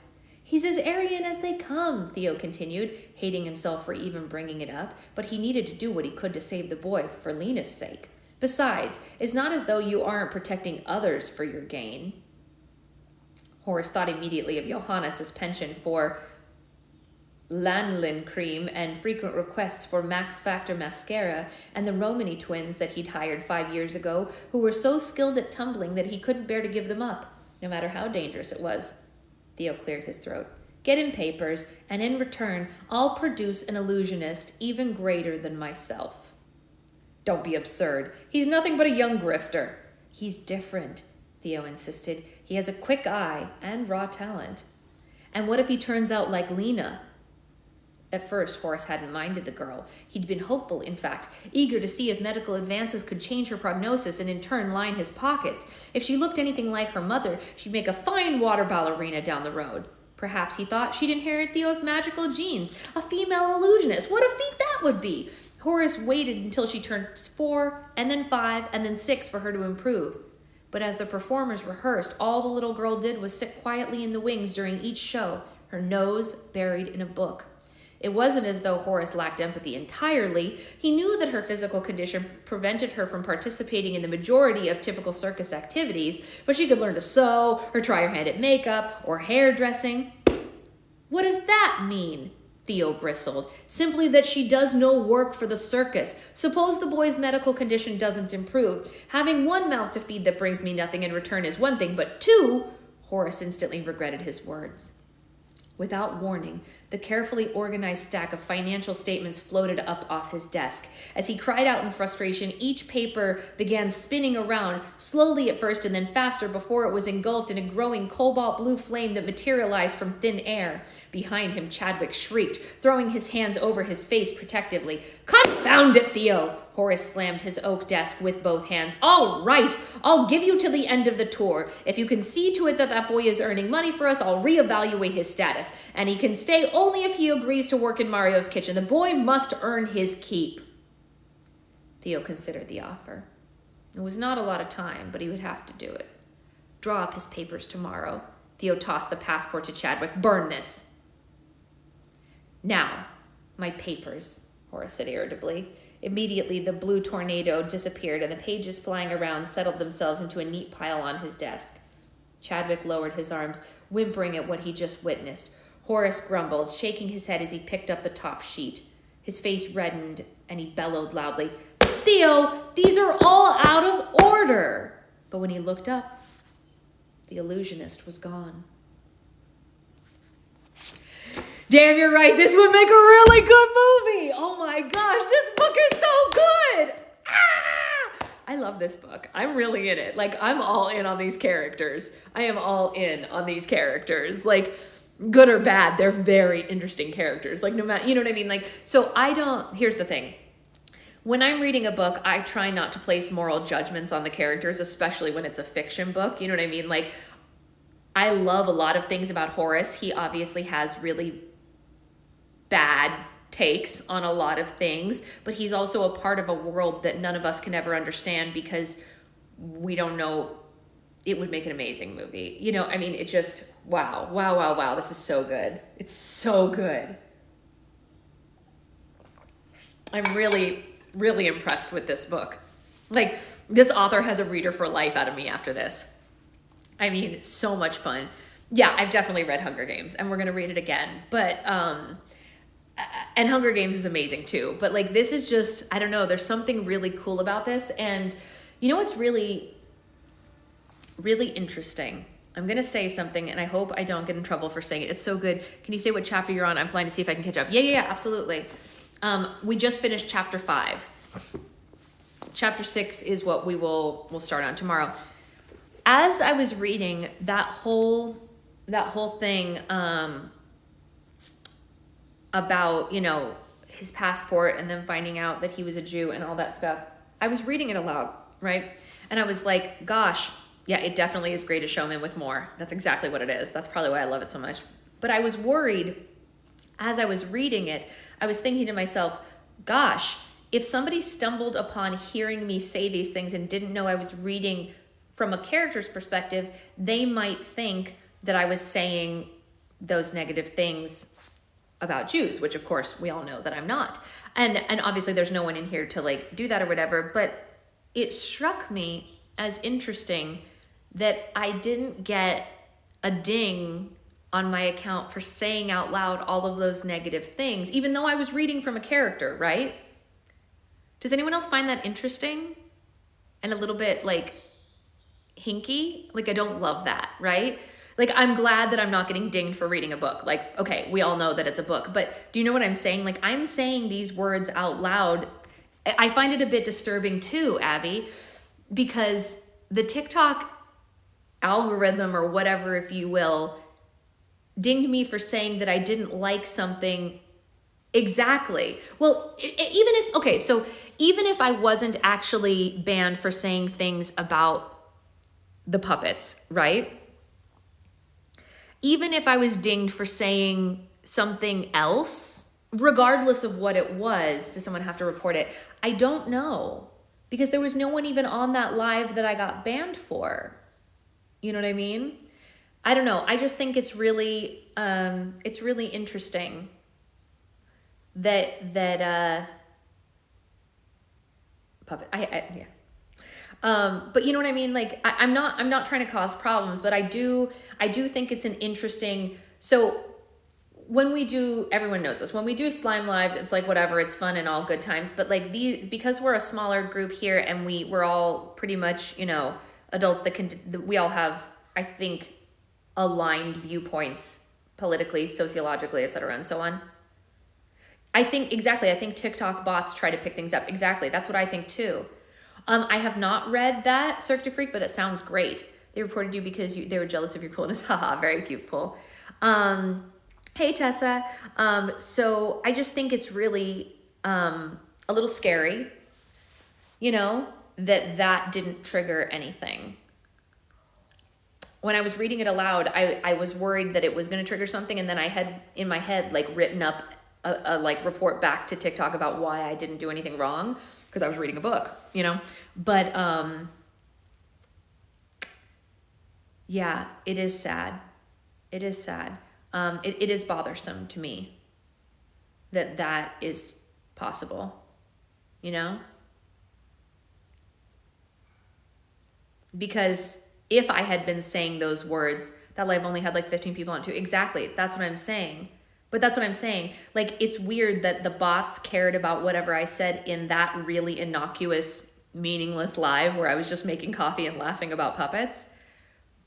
S2: He's as Aryan as they come, Theo continued, hating himself for even bringing it up, but he needed to do what he could to save the boy for Lena's sake. Besides, it's not as though you aren't protecting others for your gain. Horace thought immediately of Johannes's penchant for lanolin cream and frequent requests for Max Factor mascara, and the Romany twins that he'd hired 5 years ago, who were so skilled at tumbling that he couldn't bear to give them up, no matter how dangerous it was. Theo cleared his throat. Get him papers, and in return, I'll produce an illusionist even greater than myself. Don't be absurd. He's nothing but a young grifter. He's different, Theo insisted. He has a quick eye and raw talent. And what if he turns out like Lena? At first, Horace hadn't minded the girl. He'd been hopeful, in fact, eager to see if medical advances could change her prognosis and in turn line his pockets. If she looked anything like her mother, she'd make a fine water ballerina down the road. Perhaps, he thought, she'd inherit Theo's magical genes. A female illusionist. What a feat that would be! Horace waited until she turned 4, and then 5, and then 6 for her to improve. But as the performers rehearsed, all the little girl did was sit quietly in the wings during each show, her nose buried in a book. It wasn't as though Horace lacked empathy entirely. He knew that her physical condition prevented her from participating in the majority of typical circus activities, but she could learn to sew, or try her hand at makeup, or hairdressing. What does that mean? Theo bristled. Simply that she does no work for the circus. Suppose the boy's medical condition doesn't improve. Having one mouth to feed that brings me nothing in return is one thing, but 2, Horace instantly regretted his words. Without warning, the carefully organized stack of financial statements floated up off his desk. As he cried out in frustration, each paper began spinning around, slowly at first and then faster before it was engulfed in a growing cobalt blue flame that materialized from thin air. Behind him, Chadwick shrieked, throwing his hands over his face protectively. Confound it, Theo! Horace slammed his oak desk with both hands. All right, I'll give you till the end of the tour. If you can see to it that that boy is earning money for us, I'll reevaluate his status. And he can stay only if he agrees to work in Mario's kitchen. The boy must earn his keep. Theo considered the offer. It was not a lot of time, but he would have to do it. Draw up his papers tomorrow. Theo tossed the passport to Chadwick. Burn this. Now, my papers, Horace said irritably. Immediately, the blue tornado disappeared and the pages flying around settled themselves into a neat pile on his desk. Chadwick lowered his arms, whimpering at what he just witnessed. Horace grumbled, shaking his head as he picked up the top sheet. His face reddened and he bellowed loudly, "Theo, these are all out of order!" But when he looked up, the illusionist was gone. Damn, you're right. This would make a really good movie. Oh my gosh, this book is so good. Ah! I love this book. I'm really in it. Like, I'm all in on these characters. I am all in on these characters. Like, good or bad, they're very interesting characters. Like, no matter, you know what I mean? Like, so here's the thing. When I'm reading a book, I try not to place moral judgments on the characters, especially when it's a fiction book. You know what I mean? Like, I love a lot of things about Horace. He obviously has really bad takes on a lot of things, but he's also a part of a world that none of us can ever understand because we don't know. It would make an amazing movie. You know, I mean, it just, wow. This is so good. It's so good. I'm really, really impressed with this book. Like, this author has a reader for life out of me after this. I mean, so much fun. Yeah, I've definitely read Hunger Games and we're going to read it again, but, and Hunger Games is amazing too, but like, this is just, I don't know, there's something really cool about this. And you know what's really, really interesting? I'm going to say something and I hope I don't get in trouble for saying it. It's so good. Can you say what chapter you're on? I'm flying to see if I can catch up. Yeah, absolutely. We just finished chapter 5. Chapter 6 is what we'll start on tomorrow. As I was reading that whole thing, about, you know, his passport and then finding out that he was a Jew and all that stuff, I was reading it aloud, right? And I was like, gosh, yeah, it definitely is Greatest Showman with more. That's exactly what it is. That's probably why I love it so much. But I was worried as I was reading it, I was thinking to myself, gosh, if somebody stumbled upon hearing me say these things and didn't know I was reading from a character's perspective, they might think that I was saying those negative things about Jews, which of course we all know that I'm not. And obviously there's no one in here to like do that or whatever, but it struck me as interesting that I didn't get a ding on my account for saying out loud all of those negative things, even though I was reading from a character, right? Does anyone else find that interesting? And a little bit like hinky? Like, I don't love that, right? Like, I'm glad that I'm not getting dinged for reading a book. Like, okay, we all know that it's a book, but do you know what I'm saying? Like, I'm saying these words out loud. I find it a bit disturbing too, Abby, because the TikTok algorithm or whatever, if you will, dinged me for saying that I didn't like something exactly. Well, even if I wasn't actually banned for saying things about the puppets, right? Even if I was dinged for saying something else, regardless of what it was, does someone have to report it? I don't know, because there was no one even on that live that I got banned for. You know what I mean? I don't know. I just think it's really interesting that puppet. Yeah. But you know what I mean? Like, I'm not trying to cause problems, but I do think it's an interesting, so when we do, everyone knows this, when we do slime lives, it's like, whatever, it's fun and all good times. But like because we're a smaller group here and we're all pretty much, you know, adults we all have, I think, aligned viewpoints politically, sociologically, et cetera, and so on. I think TikTok bots try to pick things up. Exactly. That's what I think too. I have not read that Cirque du Freak, but it sounds great. They reported you because they were jealous of your coolness. Haha, very cute, Paul. Hey, Tessa. So I just think it's really a little scary, you know, that didn't trigger anything. When I was reading it aloud, I was worried that it was going to trigger something, and then I had in my head like written up a like report back to TikTok about why I didn't do anything wrong, because I was reading a book, you know. But yeah, it is sad. It is sad. It is bothersome to me that is possible, you know? Because if I had been saying those words, that live only had like 15 people on it too. Exactly. That's what I'm saying. But that's what I'm saying. Like, it's weird that the bots cared about whatever I said in that really innocuous, meaningless live where I was just making coffee and laughing about puppets.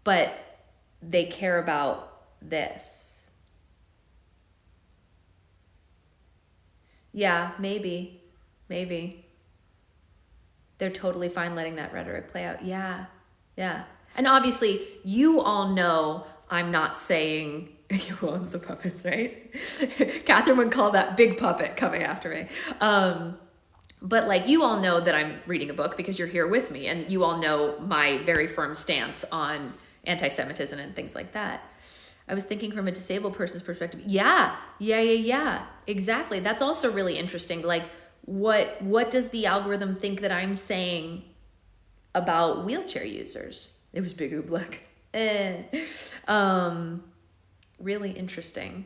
S2: But they care about this. Yeah, maybe. They're totally fine letting that rhetoric play out. Yeah. And obviously, you all know I'm not saying who owns the puppets, right? Catherine would call that big puppet coming after me. But like, you all know that I'm reading a book because you're here with me, and you all know my very firm stance on anti-Semitism and things like that. I was thinking from a disabled person's perspective. Yeah, exactly. That's also really interesting. Like, what does the algorithm think that I'm saying about wheelchair users? It was big oobleck. Really interesting.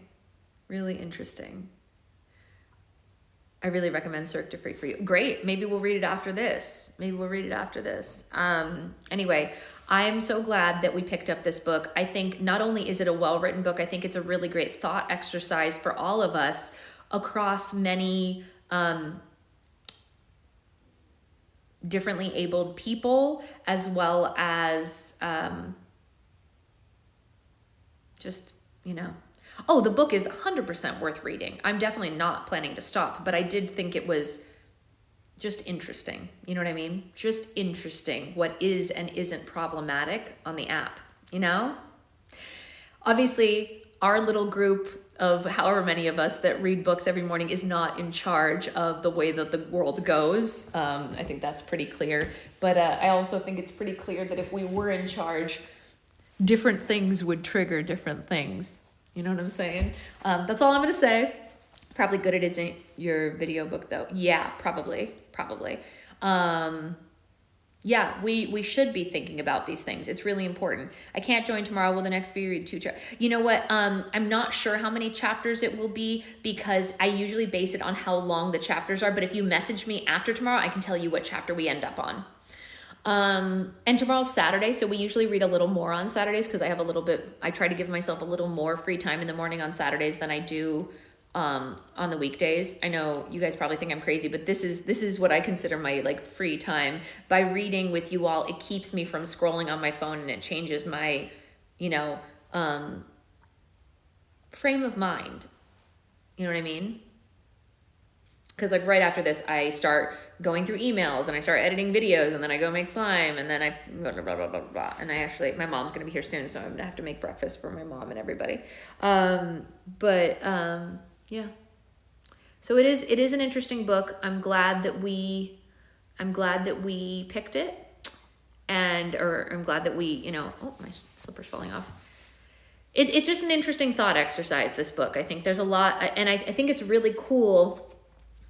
S2: I really recommend Circus for you. Great. Maybe we'll read it after this. Anyway, I am so glad that we picked up this book. I think not only is it a well-written book, I think it's a really great thought exercise for all of us across many differently abled people, as well as just, you know. Oh, the book is 100% worth reading. I'm definitely not planning to stop, but I did think it was just interesting. You know what I mean? Just interesting what is and isn't problematic on the app, you know? Obviously, our little group of however many of us that read books every morning is not in charge of the way that the world goes. I think that's pretty clear. But I also think it's pretty clear that if we were in charge, different things would trigger different things. You know what I'm saying? That's all I'm going to say. Probably good it isn't your video book, though. Yeah, probably. Yeah, we should be thinking about these things. It's really important. I can't join tomorrow. Will the next be read 2 chapters? You know what? I'm not sure how many chapters it will be because I usually base it on how long the chapters are. But if you message me after tomorrow, I can tell you what chapter we end up on. And tomorrow's Saturday, so we usually read a little more on Saturdays because I try to give myself a little more free time in the morning on Saturdays than I do on the weekdays. I know you guys probably think I'm crazy, but this is what I consider my like free time. By reading with you all, it keeps me from scrolling on my phone, and it changes my, frame of mind. You know what I mean? Because like right after this, I start going through emails and I start editing videos, and then I go make slime, and then I blah, blah, blah, blah, blah, blah. And my mom's going to be here soon, so I'm going to have to make breakfast for my mom and everybody. Yeah. So it is an interesting book. I'm glad that we picked it, or I'm glad that we, oh, my slipper's falling off. It's just an interesting thought exercise, this book. I think there's a lot, and I think it's really cool.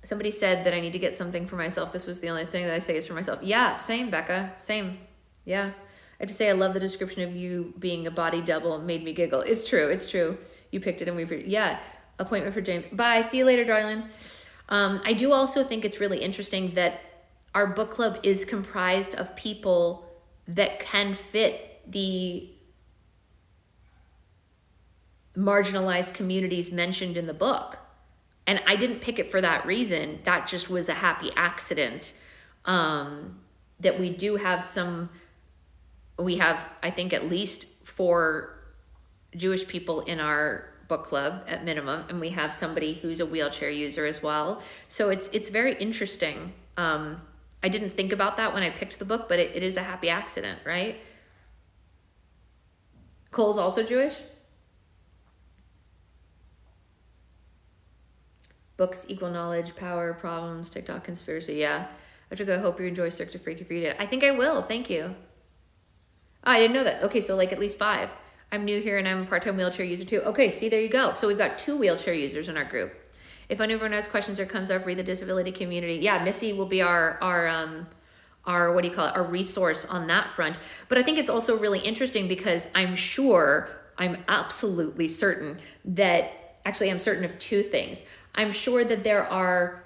S2: Somebody said that I need to get something for myself. This was the only thing that I say is for myself. Yeah, same, Becca. Same. Yeah. I have to say I love the description of you being a body double. It made me giggle. It's true. You picked it and yeah. Appointment for James. Bye. See you later, darling. I do also think it's really interesting that our book club is comprised of people that can fit the marginalized communities mentioned in the book. And I didn't pick it for that reason. That just was a happy accident. That we do have I think at least 4 Jewish people in our book club at minimum. And we have somebody who's a wheelchair user as well. So it's very interesting. I didn't think about that when I picked the book, but it is a happy accident, right? Cole's also Jewish? Books equal knowledge, power, problems, TikTok, conspiracy. Yeah. I took a hope you enjoy Circus Freak if you read it. I think I will. Thank you. Oh, I didn't know that. Okay, so like at least 5. I'm new here and I'm a part-time wheelchair user too. Okay, see, there you go. So we've got 2 wheelchair users in our group. If anyone has questions or comes up, read the disability community. Yeah, Missy will be our what do you call it? Our resource on that front. But I think it's also really interesting because I'm absolutely certain that, actually I'm certain of 2 things. I'm sure that there are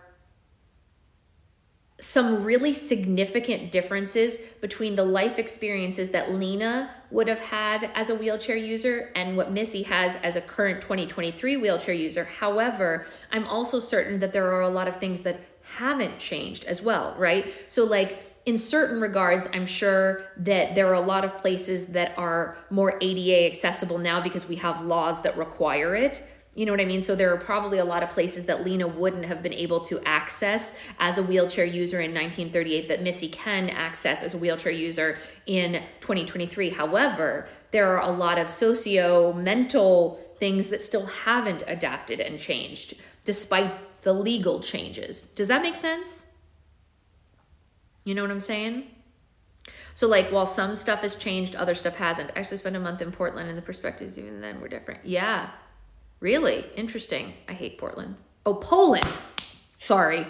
S2: some really significant differences between the life experiences that Lena would have had as a wheelchair user and what Missy has as a current 2023 wheelchair user. However, I'm also certain that there are a lot of things that haven't changed as well, right? So like in certain regards, I'm sure that there are a lot of places that are more ADA accessible now because we have laws that require it. You know what I mean? So there are probably a lot of places that Lena wouldn't have been able to access as a wheelchair user in 1938 that Missy can access as a wheelchair user in 2023. However, there are a lot of socio-mental things that still haven't adapted and changed despite the legal changes. Does that make sense? You know what I'm saying? So like while some stuff has changed, other stuff hasn't. I actually spent a month in Portland and the perspectives even then were different. Yeah. Really? Interesting. I hate Portland. Oh, Poland. Sorry.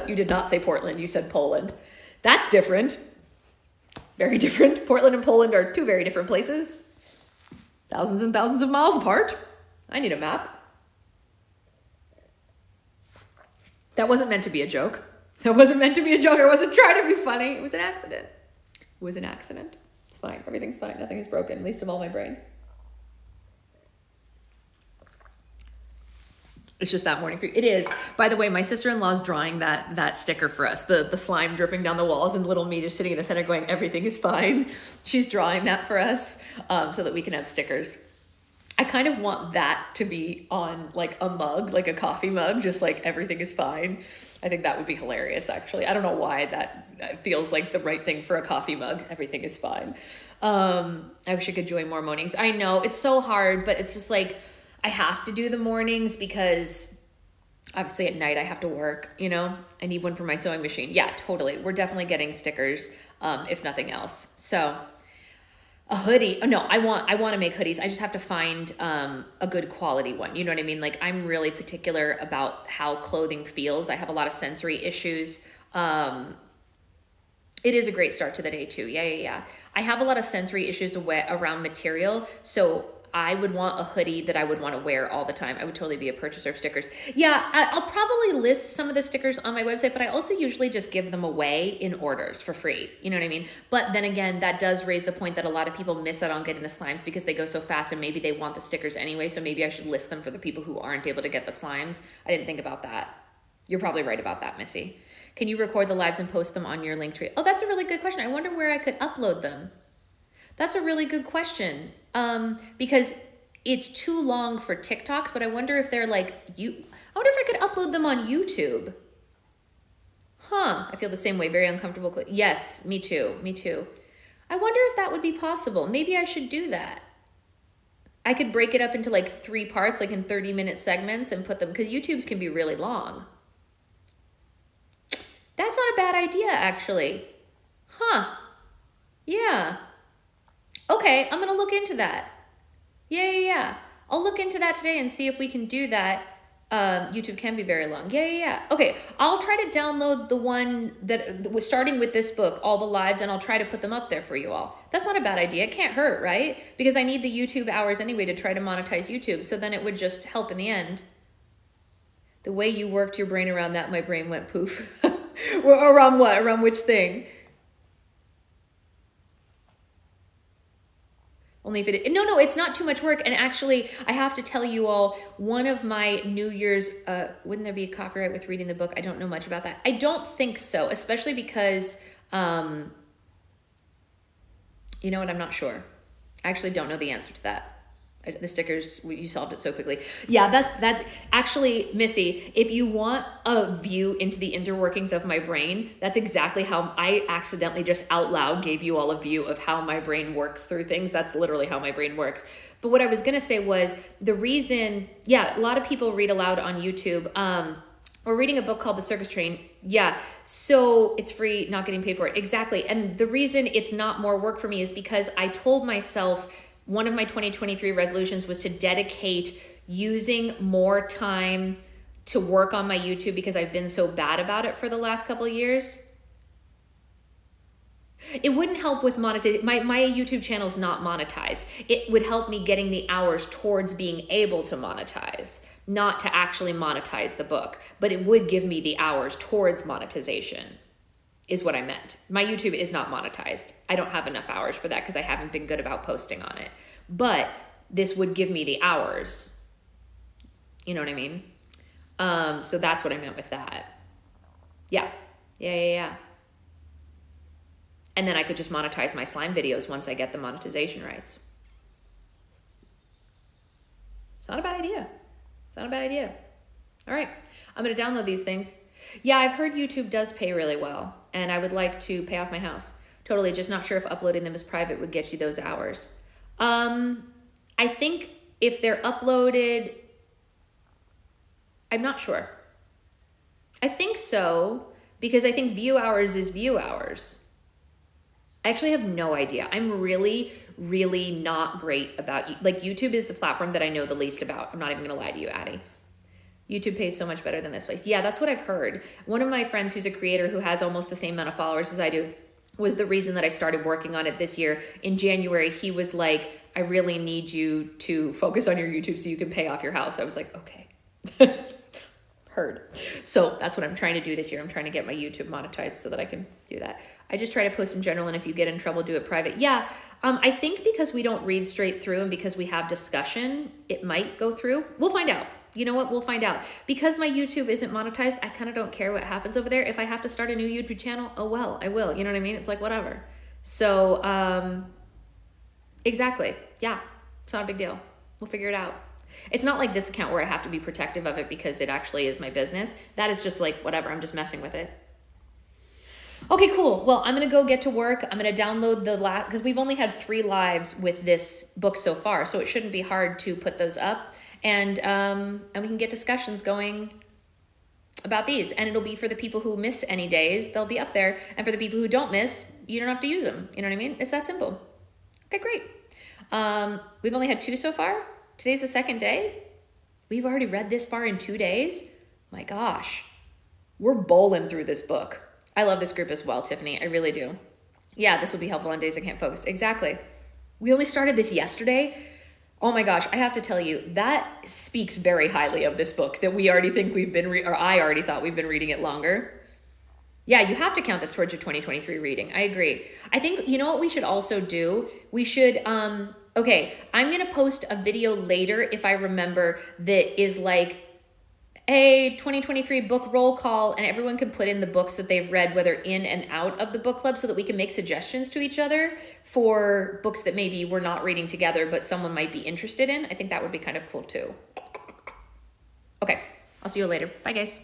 S2: You did not say Portland. You said Poland. That's different. Very different. Portland and Poland are two very different places. Thousands and thousands of miles apart. I need a map. That wasn't meant to be a joke. That wasn't meant to be a joke. I wasn't trying to be funny. It was an accident. It was an accident. It's fine. Everything's fine. Nothing is broken, least of all my brain. It's just that morning for you. It is. By the way, my sister-in-law's drawing that sticker for us, the slime dripping down the walls and little me just sitting in the center going, everything is fine. She's drawing that for us so that we can have stickers. I kind of want that to be on like a mug, like a coffee mug, just like everything is fine. I think that would be hilarious, actually. I don't know why that feels like the right thing for a coffee mug. Everything is fine. I wish I could join more mornings. I know it's so hard, but it's just like, I have to do the mornings because obviously at night I have to work, you know, I need one for my sewing machine. Yeah, totally. We're definitely getting stickers, if nothing else. So a hoodie. Oh, no, I want to make hoodies. I just have to find a good quality one. You know what I mean? Like I'm really particular about how clothing feels. I have a lot of sensory issues. It is a great start to the day too. Yeah. I have a lot of sensory issues around material. So I would want a hoodie that I would want to wear all the time. I would totally be a purchaser of stickers. Yeah, I'll probably list some of the stickers on my website, but I also usually just give them away in orders for free. You know what I mean? But then again, that does raise the point that a lot of people miss out on getting the slimes because they go so fast and maybe they want the stickers anyway. So maybe I should list them for the people who aren't able to get the slimes. I didn't think about that. You're probably right about that, Missy. Can you record the lives and post them on your Linktree? Oh, that's a really good question. I wonder where I could upload them. That's a really good question. Because it's too long for TikToks, but I wonder if they're like, I wonder if I could upload them on YouTube. I feel the same way, very uncomfortable. Yes, me too. I wonder if that would be possible. Maybe I should do that. I could break it up into like 3 parts, like in 30-minute segments and put them, because YouTube's can be really long. That's not a bad idea, actually. Yeah. Okay, I'm gonna look into that. Yeah. I'll look into that today and see if we can do that. YouTube can be very long. Yeah. Okay, I'll try to download the one that was starting with this book, all the lives, and I'll try to put them up there for you all. That's not a bad idea. It can't hurt, right? Because I need the YouTube hours anyway to try to monetize YouTube, so then it would just help in the end. The way you worked your brain around that, my brain went poof. Around what? Around which thing? Only if it, no, it's not too much work. And actually, I have to tell you all, one of my New Year's, wouldn't there be a copyright with reading the book? I don't know much about that. I don't think so, especially because, you know what, I'm not sure. I actually don't know the answer to that. The stickers, you solved it so quickly. Yeah, that's actually, Missy, if you want a view into the inner workings of my brain, that's exactly how I accidentally just out loud gave you all a view of how my brain works through things. That's literally how my brain works. But what I was going to say was the reason, a lot of people read aloud on YouTube. We're reading a book called The Circus Train. Yeah, so it's free, not getting paid for it. Exactly. And the reason it's not more work for me is because I told myself one of my 2023 resolutions was to dedicate using more time to work on my YouTube because I've been so bad about it for the last couple of years. It wouldn't help with monetization. My YouTube channel is not monetized. It would help me getting the hours towards being able to monetize, not to actually monetize the book, but it would give me the hours towards monetization is what I meant. My YouTube is not monetized. I don't have enough hours for that because I haven't been good about posting on it. But this would give me the hours. You know what I mean? So that's what I meant with that. Yeah. And then I could just monetize my slime videos once I get the monetization rights. It's not a bad idea. All right, I'm gonna download these things. Yeah, I've heard YouTube does pay really well, and I would like to pay off my house. Totally, just not sure if uploading them as private would get you those hours. I think if they're uploaded, I'm not sure. I think so, because I think view hours is view hours. I actually have no idea. I'm really not great about, like, YouTube is the platform that I know the least about. I'm not even gonna lie to you, Addie. YouTube pays so much better than this place. Yeah, that's what I've heard. One of my friends who's a creator who has almost the same amount of followers as I do was the reason that I started working on it this year. In January, he was like, I really need you to focus on your YouTube so you can pay off your house. I was like, okay. Heard. So that's what I'm trying to do this year. I'm trying to get my YouTube monetized so that I can do that. I just try to post in general, and if you get in trouble, do it private. Yeah, I think because we don't read straight through and because we have discussion, it might go through. We'll find out. You know what? We'll find out. Because my YouTube isn't monetized, I kind of don't care what happens over there. If I have to start a new YouTube channel, oh well, I will. You know what I mean? It's like whatever. So, exactly. Yeah, it's not a big deal. We'll figure it out. It's not like this account where I have to be protective of it because it actually is my business. That is just like whatever. I'm just messing with it. Okay, cool. Well, I'm going to go get to work. I'm going to download the last, because we've only had 3 lives with this book so far, so it shouldn't be hard to put those up. And we can get discussions going about these. And it'll be for the people who miss any days, they'll be up there. And for the people who don't miss, you don't have to use them. You know what I mean? It's that simple. Okay, great. We've only had 2 so far. Today's the 2nd day. We've already read this far in 2 days. My gosh, we're bowling through this book. I love this group as well, Tiffany. I really do. Yeah, this will be helpful on days I can't focus. Exactly. We only started this yesterday. Oh my gosh, I have to tell you, that speaks very highly of this book that we already think we've been, or I already thought we've been reading it longer. Yeah, you have to count this towards your 2023 reading. I agree. I think, you know what we should also do? We should, okay, I'm going to post a video later if I remember that is like a 2023 book roll call, and everyone can put in the books that they've read, whether in and out of the book club, so that we can make suggestions to each other for books that maybe we're not reading together, but someone might be interested in. I think that would be kind of cool too. Okay, I'll see you later. Bye, guys.